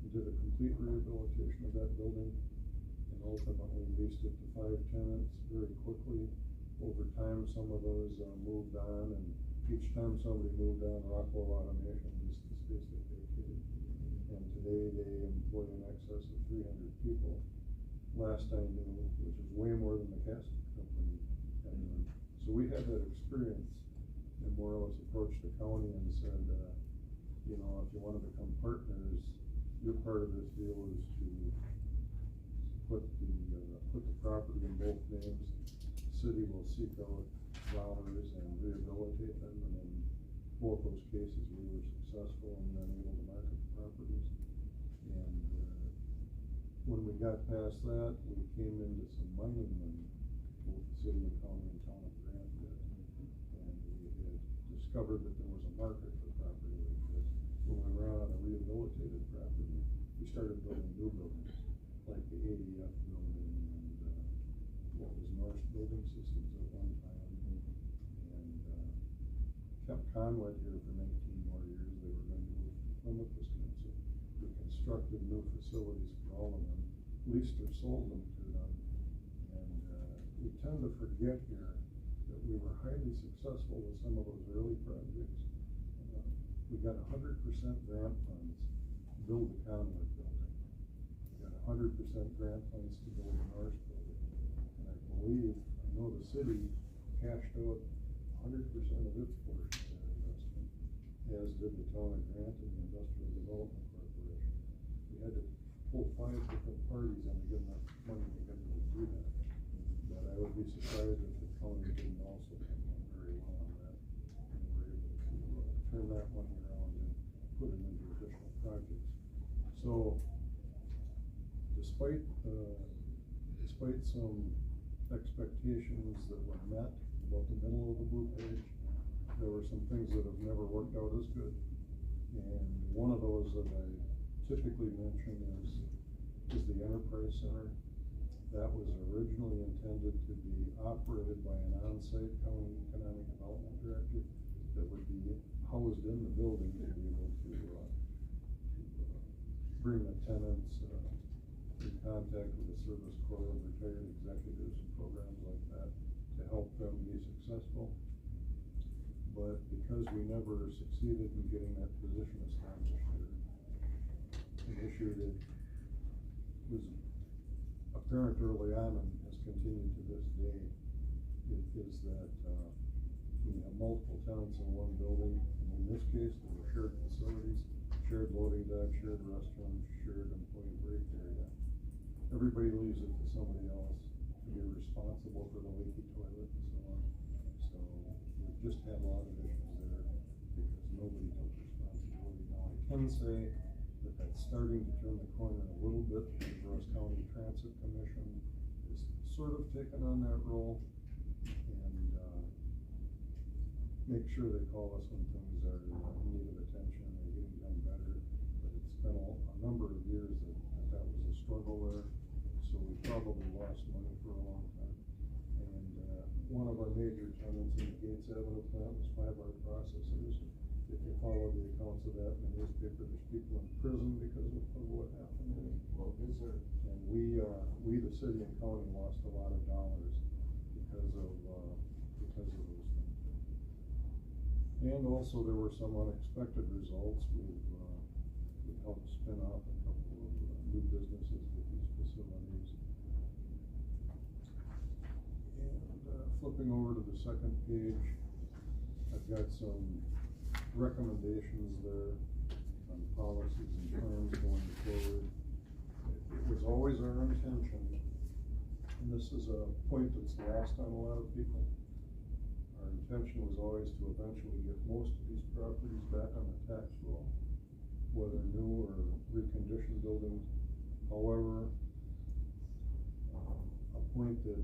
We did a complete rehabilitation of that building, and ultimately leased it to 5 tenants very quickly. Over time, some of those moved on, and each time somebody moved on, Rockwell Automation leased the space they vacated. And today they employ in excess of 300 people. Last I knew, which is way more than the casting company. And so we had that experience, and more or less approached the county and said, you know, if you want to become partners, your part of this deal is to put the property in both names. The city will seek out dollars and rehabilitate them, and in both those cases, we were successful and then able to market the properties. And when we got past that, we came into some mining money, both the city and county and town of Grant did. And we had discovered that there was a market for property like this. When we ran out of rehabilitated property, we started building new buildings, like the ADF building and what was Norse Building Systems at one time. And kept Conway here for 19 more years. They were going to move to Plymouth, Wisconsin. We constructed new facilities for all of them, leased or sold them to them. And we tend to forget here that we were highly successful with some of those early projects. We got 100% grant funds to build the Conway building. We got 100% grant funds to build the Norse building. And I know the city cashed out 100% of its portion of that investment, as did the town of Grant and the Industrial Development Corporation. We had to pull 5 different parties in to get enough money to get them to do that. But I would be surprised if the county didn't also come on very well on that, and were able to turn that money around and put it into additional projects. So, despite some expectations that were met about the middle of the blue page, there were some things that have never worked out as good. And one of those that I typically mention is the Enterprise Center. That was originally intended to be operated by an on-site county economic development director that would be housed in the building to be able to bring the tenants in contact with the Service Corps of retired executives and programs like that to help them be successful. But because we never succeeded in getting that position established there, an issue that was apparent early on and has continued to this day is that we have multiple tenants in one building, and in this case, there were shared facilities, shared loading dock, shared restrooms, shared employee break area. Everybody leaves it to somebody else to be responsible for the leaky toilet and so on. So we've just had a lot of issues there because nobody took responsibility. Now I can say that that's starting to turn the corner a little bit. The Gross County Transit Commission is sort of taken on that role and make sure they call us when things are in need of attention or getting done better. But it's been a number of years that was a struggle there. So we probably lost money for a long time. And one of our major tenants in the Gates Avenue plant was 5R Processors. If you follow the accounts of that in the newspaper, there's people in prison because of what happened. Well, is there? And we, the city and county, lost a lot of dollars because of those things. And also there were some unexpected results. We've helped spin off a couple of new businesses with these facilities. And flipping over to the second page, I've got some recommendations there on policies and terms going forward. It was always our intention, and this is a point that's lost on a lot of people. Our intention was always to eventually get most of these properties back on the tax roll, whether new or reconditioned buildings. However, a point that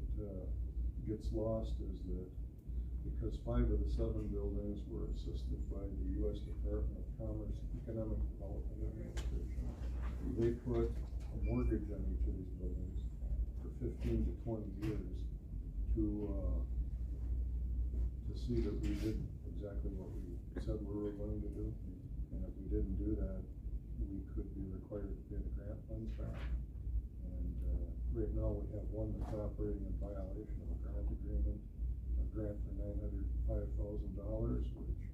gets lost is that because 5 of the 7 buildings were assisted by the U.S. Department of Commerce Economic Development Administration, they put a a mortgage on each of these buildings for 15 to 20 years to see that we did exactly what we said we were going to do. And if we didn't do that, we could be required to pay the grant funds back. And, right now we have one that's operating in violation of a grant agreement, a grant for $905,000, which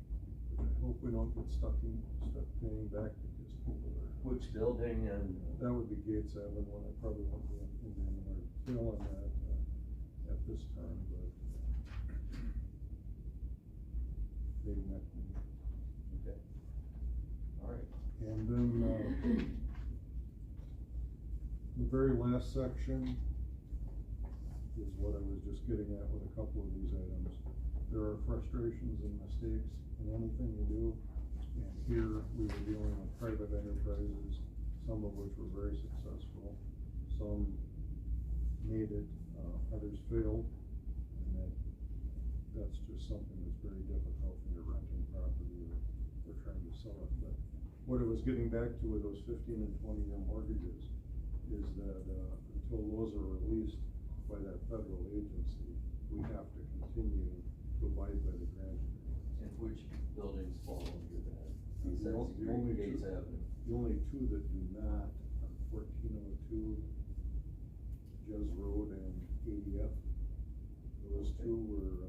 I hope we don't get stuck paying back because people are. Which building and? That would be Gates Avenue, and I probably won't be into any more detail on that, at this time, but maybe next meeting. Okay. All right. And then, the very last section is what I was just getting at with a couple of these items. There are frustrations and mistakes in anything you do, and here we were dealing with private enterprises, some of which were very successful, some made it, others failed, and that's just something that's very difficult when you're renting property or trying to sell it. But what it was getting back to with those 15 and 20-year mortgages is that, until those are released by that federal agency, we have to continue to abide by the grant agreement. And which buildings fall under that? The only Gates two- Avenue. The only two that do not are 1402 Jez Road and ADF. Those two were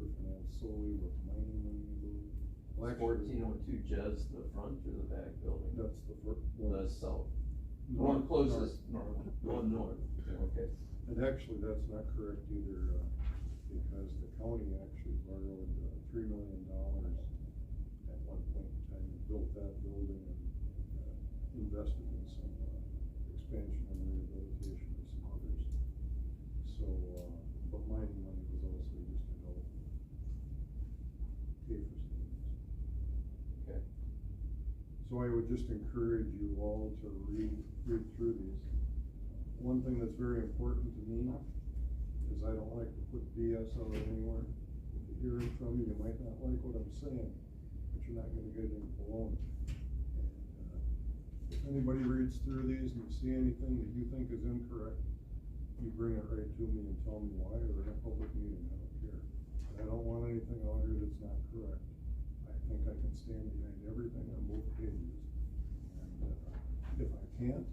financed solely with mining money, I believe. Well, actually, 1402 Jez, the front or the back building? That's the first The one. south. The one closest, north, north, okay. And actually, that's not correct either, because the county actually borrowed $3 million at one point in time and built that building and invested in some expansion and rehabilitation of some others. So, but mining money was also used to help pay for some of these. Okay. So I would just encourage you all to read through these. One thing that's very important to me is I don't like to put BS out anywhere. If you hear it from me, you might not like what I'm saying, but you're not gonna get any baloney. And, if anybody reads through these and you see anything that you think is incorrect, you bring it right to me and tell me why, or in a public meeting, I don't care. I don't want anything out here that's not correct. I think I can stand behind everything on both pages. And, if I can't,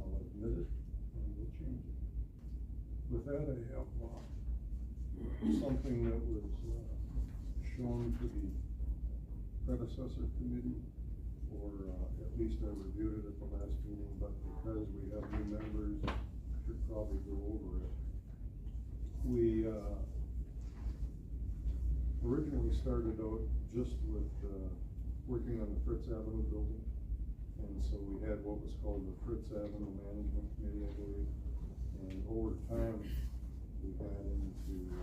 I'll admit it and we'll change it. With that, I have, something that was, shown to the predecessor committee, or, at least I reviewed it at the last meeting, but because we have new members, I should probably go over it. We, originally started out just with, working on the Fritz Avenue building. And so we had what was called the Fritz Avenue Management Committee, I believe. And over time, we got into,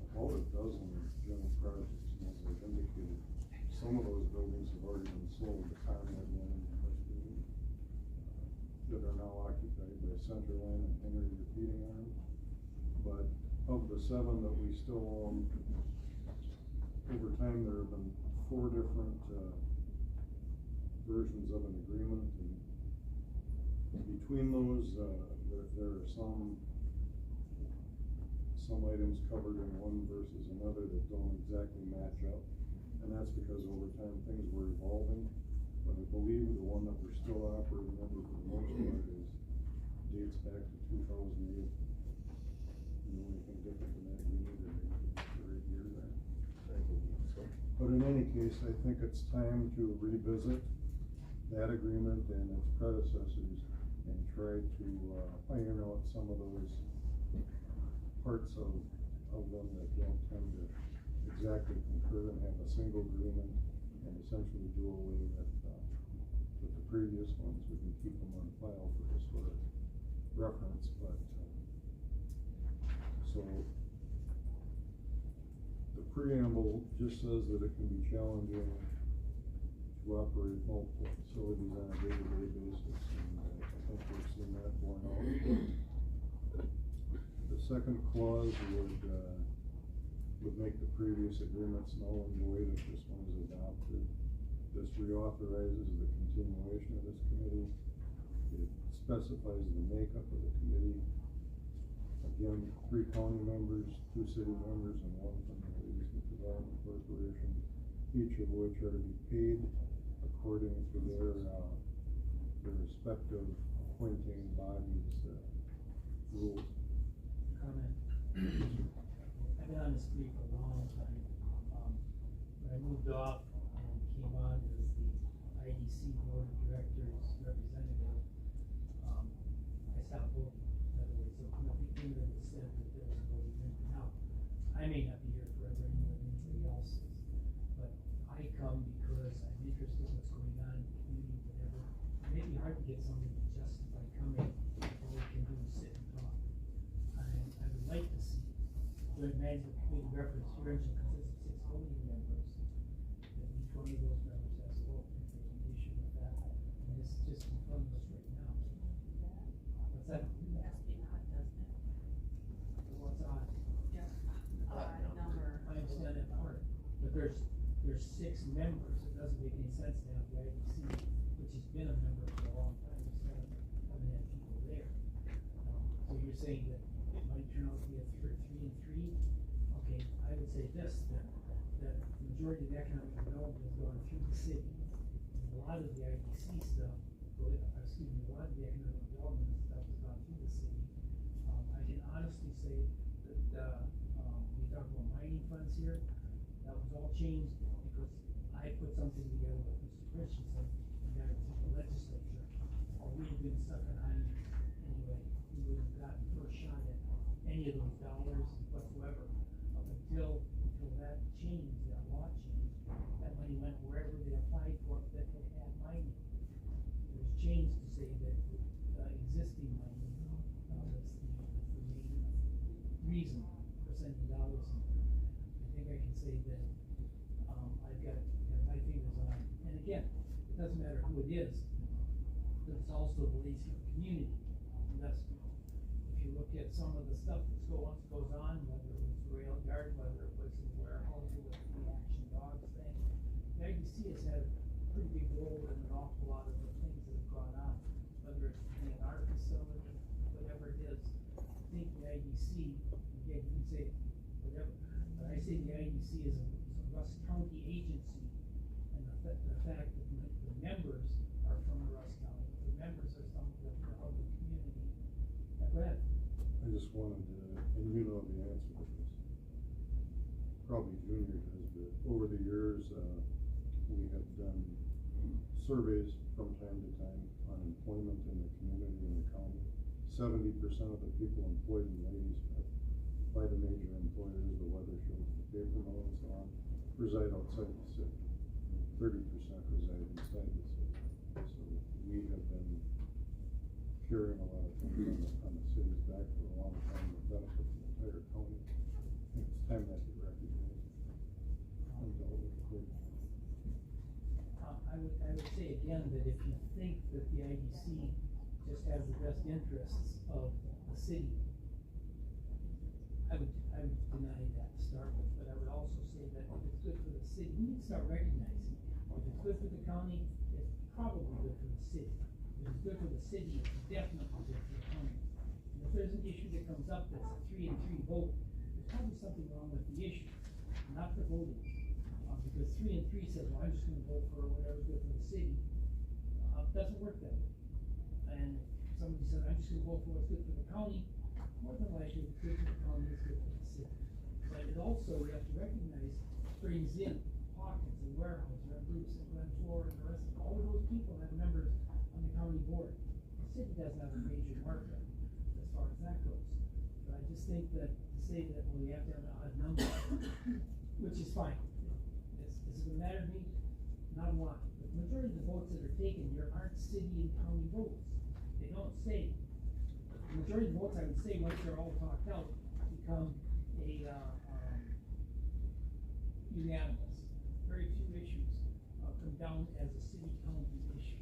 about a dozen general projects. And as I've indicated, some of those buildings have already been sold to Conrad One and West Building, that are now occupied by Centerline and Henry Repeating Arm. But of the 7 that we still own, over time there have been 4 different, versions of an agreement, and between those, there are some items covered in one versus another that don't exactly match up, and that's because over time things were evolving. But I believe the one that we're still operating under for the most part dates back to 2008. You know anything different than that, you need to right here there. But in any case, I think it's time to revisit that agreement and its predecessors and try to iron out some of those parts of them that don't tend to exactly concur and have a single agreement, and essentially do away with the previous ones. We can keep them on file for historic reference, but so the preamble just says that it can be challenging to operate multiple facilities on a day-to-day basis, and I think we've seen that borne out. The second clause would make the previous agreements null and void if this one is adopted. This reauthorizes the continuation of this committee. It specifies the makeup of the committee. Again, 3 county members, 2 city members, and 1 from the Eastern Development Corporation, each of which are to be paid according to their respective appointing bodies, rules. Comment. I've been on this street for a long time. When I moved off and came on as the IDC Board of Directors representative, I stopped voting. In other words, so nothing came that said that there was a voting member. Now, I may not be here forever anymore than anybody else is, but I come because I'm interested in what's going on in the community, whatever. It may be hard to get somebody to justify coming, all we can do is sit and talk. I would like to see joint management committee reference here and consists of 6 voting members. That each one of those members has a vote, if there's an issue with that, and it's just in front of us right now. What's that? That's being odd, doesn't it? What's odd? Just odd number. I understand that part, but there's 6 members, it doesn't make any sense to have the IDC, which has been a member for a long time, instead of having had people there. So you're saying that it might turn out to be a 3 and 3? Okay, I would say this, then, that the majority of the economic development has gone through the city. And a lot of the IDC stuff, a lot of the economic development stuff has gone through the city. I can honestly say that, we talk about mining funds here, that was all changed because I put something together with Mr. Christensen and got it to the legislature. Or we had been stuck on island anyway, we would have gotten first shot at any of those dollars whatsoever. Up until that changed, that law changed, that money went wherever they applied for it that they had mining. It was changed to say that, existing mining, that's the main reason for sending dollars. I think I can say that, I've got my fingers on it. And again, it doesn't matter who it is, but it's also the Lacey community investment. If you look at some of the stuff that goes on, whether it was the rail yard, whether it was in the warehouse, or the action dogs thing, the IDC has had a pretty big role in an awful lot of the things that have gone on, whether it's the art facility, whatever it is. I think the IDC, again, you can say whatever, but I say the IDC is a Rusk County agency, and the fact that the members are from Rusk County, the members are some of the community. Go ahead. I just wanted to, and you know the answer to this. Probably Junior does, but over the years, we have done surveys from time to time on employment in the community and the county. 70% of the people employed in Ladysmith by the major employers, the weather shows, the paper mill and so on, reside outside the city. 30% reside inside the city. So we have been carrying a lot of things on the city's back for a long time to benefit the entire county. I think it's time that you recognize it. I would say again that if you think that the IDC just has the best interests of the city, I would deny that to start with, but I would also say that if it's good for the city, we need to start recognizing, if it's good for the county, it's probably good for the city. If it's good for the city, it's definitely good for the county. And if there's an issue that comes up that's a 3 and 3 vote, there's probably something wrong with the issue, not the voting. Because 3 and 3 says, well, I'm just gonna vote for whatever's good for the city. Doesn't work that way. And if somebody said, I'm just gonna vote for what's good for the county, more than likely, what's good for the county is good for the city. But it also, we have to recognize, brings in Hawkins and Warehouse, and Bruce and Glen Flora and the rest, all of those people have members on the county board. The city doesn't have a major market as far as that goes. But I just think that to say that, well, you have to have an odd number, which is fine. Is it gonna matter to me? Not a lot. The majority of the votes that are taken here aren't city and county votes. They don't say. The majority of the votes, I would say, once they're all talked out, become a, unanimous. Very few issues, come down as a city-county issue.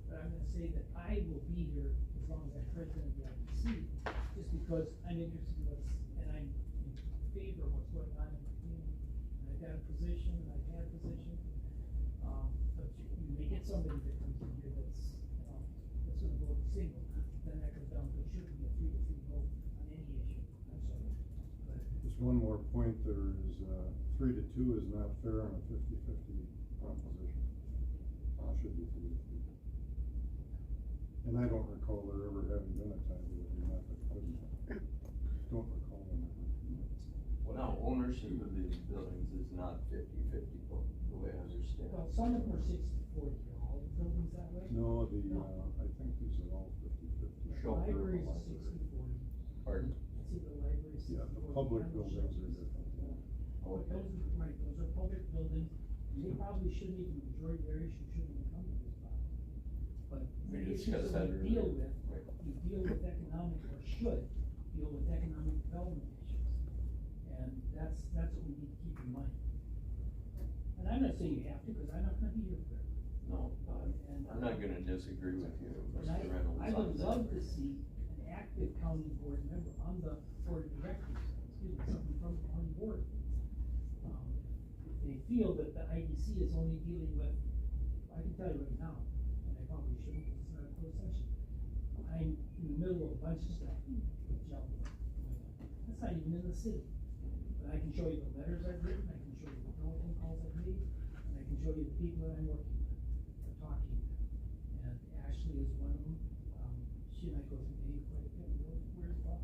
But I'm gonna say that I will be here as long as I'm president of the IDC, just because I'm interested in what's, and I'm in favor of what's going on in the community. And I've got a position, and I've had a position, but you may get somebody that comes in here that's, that's gonna vote single. one more point, there is, 3-2 is not fair on a 50-50 proposition. Should be 3-2. And I don't recall there ever having been a tie with the method, don't recall them ever. Now, ownership of these buildings is not 50-50, the way I understand. Well, some of them are 60-40, are all the buildings that way? No, No. I think these are all 50-50. Sure. Libraries are Library. 60-40. Pardon? I see the library 60-40. Yeah, the public buildings are different. Oh, those are, right, those are public buildings, and they probably shouldn't even, majority of their issues shouldn't even come to this body. But the We issues discussed that that we deal earlier. with, Right. we deal with economic, or should deal with economic development issues. And that's what we need to keep in mind. And I'm not saying you have to, cause I'm not gonna be here forever. No, And, I'm not gonna disagree with you, And Mr. Reynolds. I on would that. love to see an active county board member on the board of directors, something from the county board. If they feel that the IDC is only dealing with, I can tell you right now, and I probably shouldn't, it's not a closed session. I'm in the middle of a bunch of stuff with Jelly. That's not even in the city. But I can show you the letters I've written, I can show you the telephone calls I've made, and I can show you the people that I'm working with, or talking with. And Ashley is one of them, she and I go through Dave quite a bit, we go where's Bob?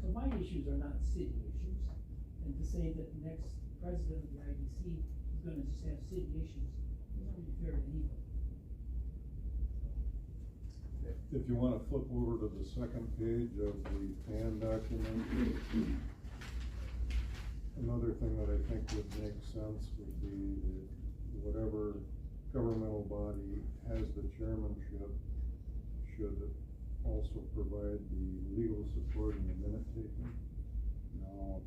So my issues are not city issues, and to say that the next president of the IDC is gonna just have city issues, is not really fair to anybody. If you wanna flip over to the second page of the PAN document, another thing that I think would make sense would be that whatever governmental body has the chairmanship should also provide the legal support and the minute taking. Now,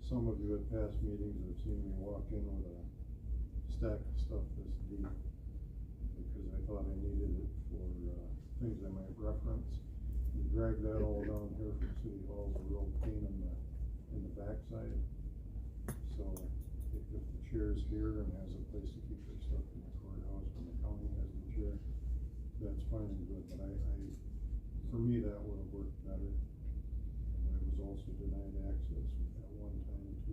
some of you at past meetings have seen me walk in with a stack of stuff this deep, because I thought I needed it for, things I might reference. You drag that all down here from City Hall is a real pain in the backside. So if the chair's here and has a place to keep their stuff in the courthouse when the county has the chair, that's fine and good, but for me, that would have worked better. And I was also denied access at one time to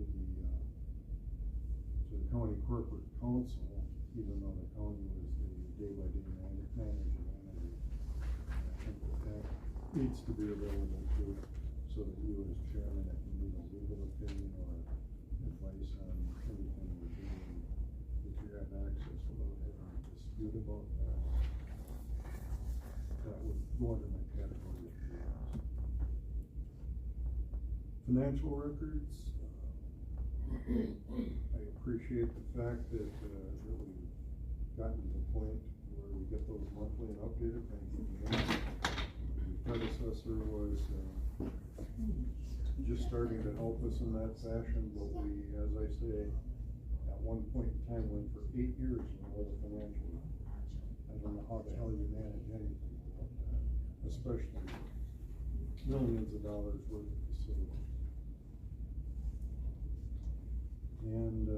the county corporate council, even though the county was the day-by-day managing entity. I think that needs to be available too, so that you as chairman, if you need a legal opinion or advice on anything we're doing, that you have access without having a dispute about that. That would go under my category of hearings. Financial records, I appreciate the fact that we've gotten to the point where we get those monthly and updated. Thank you. The predecessor was just starting to help us in that fashion, but we, as I say, at one point in time went for 8 years in all the financial. I don't know how the hell you manage anything like that, especially millions of dollars worth of facilities. And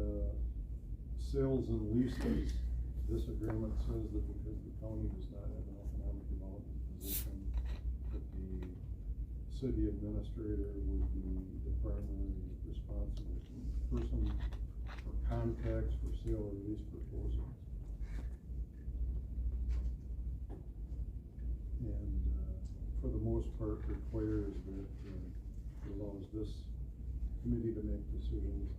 sales and leases, this agreement says that because the county does not have an economic development position, that the city administrator would be the primary responsible person for contacts for sale or lease proposals. And for the most part requires that allows this committee to make decisions.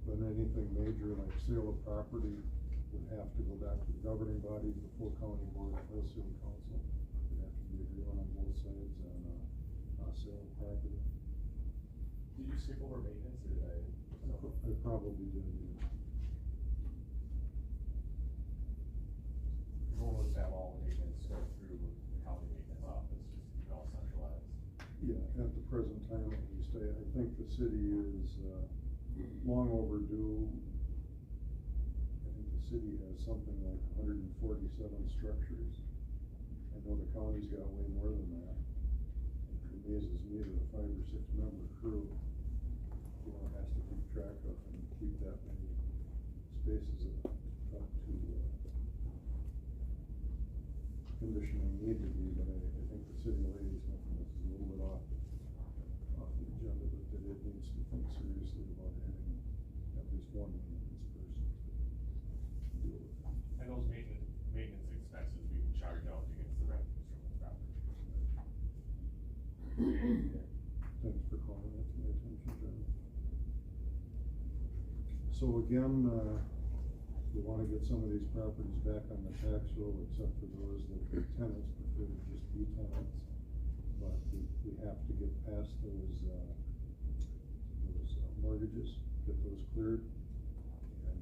But anything major like sale of property would have to go back to the governing body, the full county board, the whole city council. There'd have to be agreement on both sides on sale of property. Did you skip over maintenance or did I? I probably did, yeah. The goal was to have all maintenance go through the county maintenance office, just to keep it all centralized. Yeah, at the present time at least, I think the city is, long overdue. I think the city has something like 147 structures. I know the county's got way more than that. It amazes me that a 5 or 6 member crew, has to keep track of and keep that many spaces up to condition they need to be, but I think the city lady, something that's a little bit off the agenda, but that it needs to think seriously Thanks for calling that to my attention, John. So again, we wanna get some of these properties back on the tax roll, except for those that the tenants prefer to just be tenants. But we have to get past those mortgages, get those cleared. And,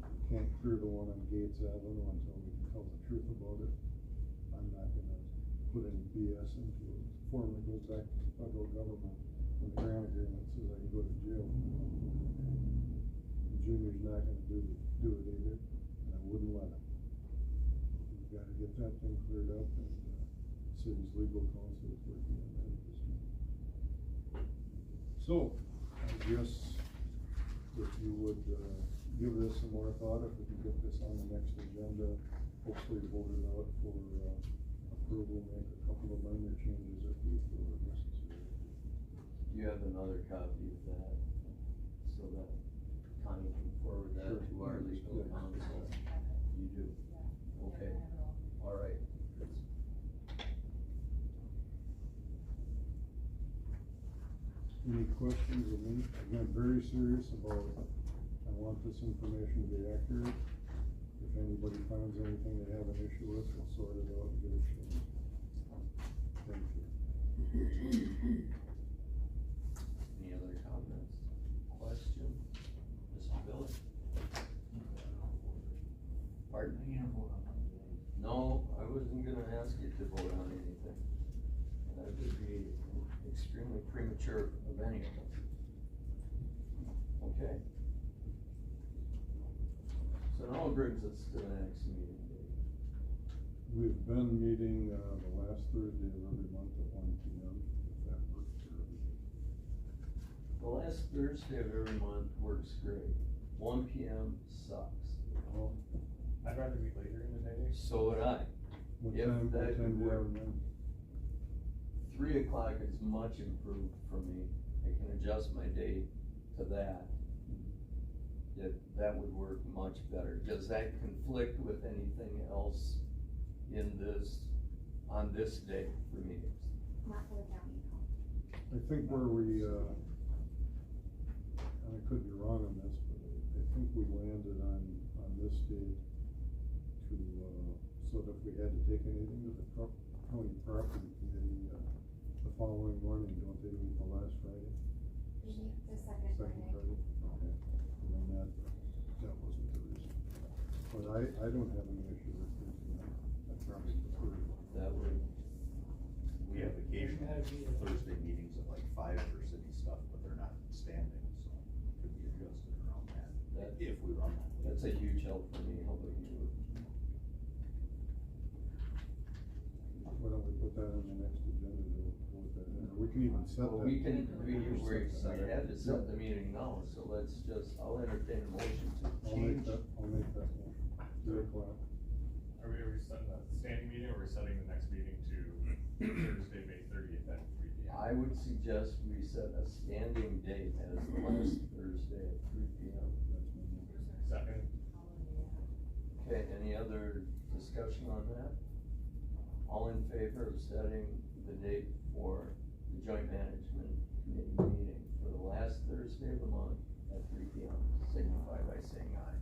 we can't clear the one on Gates Avenue until we can tell the truth about it. I'm not gonna put any BS into it. Formally goes back to the federal government when the grant agreement says I can go to jail. The Junior's not gonna do it either, and I wouldn't let him. We've gotta get that thing cleared up, and, city's legal counsel is working on that at this time. So, I guess if you would, give this some more thought, if we can get this on the next agenda, hopefully vote it out for, approval, make a couple of minor changes if we feel are necessary. Do you have another copy of that, so that Connie can forward that Sure. to our legal Yeah. counsel? You do? Okay, all right. Any questions of me? Again, very serious about, I want this information to be accurate. If anybody finds anything they have an issue with, we'll sort it out and get it changed. Thank you. Any other comments, questions? Mr. Billy? Pardon? No, I wasn't gonna ask you to vote on anything. That would be extremely premature of any of us. Okay. So now it brings us to the next meeting date. We've been meeting, the last Thursday of every month at 1 p.m., if that works for everybody. The last Thursday of every month works great. 1 p.m. sucks. Well, I'd rather meet later in the day. So would I. What If time that do you would have work. then? 3 o'clock is much improved for me. I can adjust my day to that. That would work much better. Does that conflict with anything else in this, on this day for meetings? Not for the county, no. I think where we, and I could be wrong on this, but I think we landed on this date to, so that if we had to take anything to the county property committee, the following morning, don't they meet the last Friday? We meet the second Second Friday. Friday? Okay, and then that wasn't the reason. But I don't have any issue with it, I probably prefer it. That would, We have occasional Thursday meetings at like 5 for city stuff, but they're not standing, so it could be adjusted around that, if we run that. that's a huge help for me. How about you? Why don't we put that on the next agenda to vote that in, or we can even set that. Well, we had to Yep. set the meeting now, so let's just, I'll entertain a motion to I'll make change. that motion. 3 o'clock. Are we setting a standing meeting, or are we setting the next meeting to Thursday, May 30th at 3 p.m.? I would suggest we set a standing date as the last Thursday at 3 p.m. That's my motion. Second. Okay, any other discussion on that? All in favor of setting the date for the joint management committee meeting for the last Thursday of the month at 3 p.m. signify by saying aye.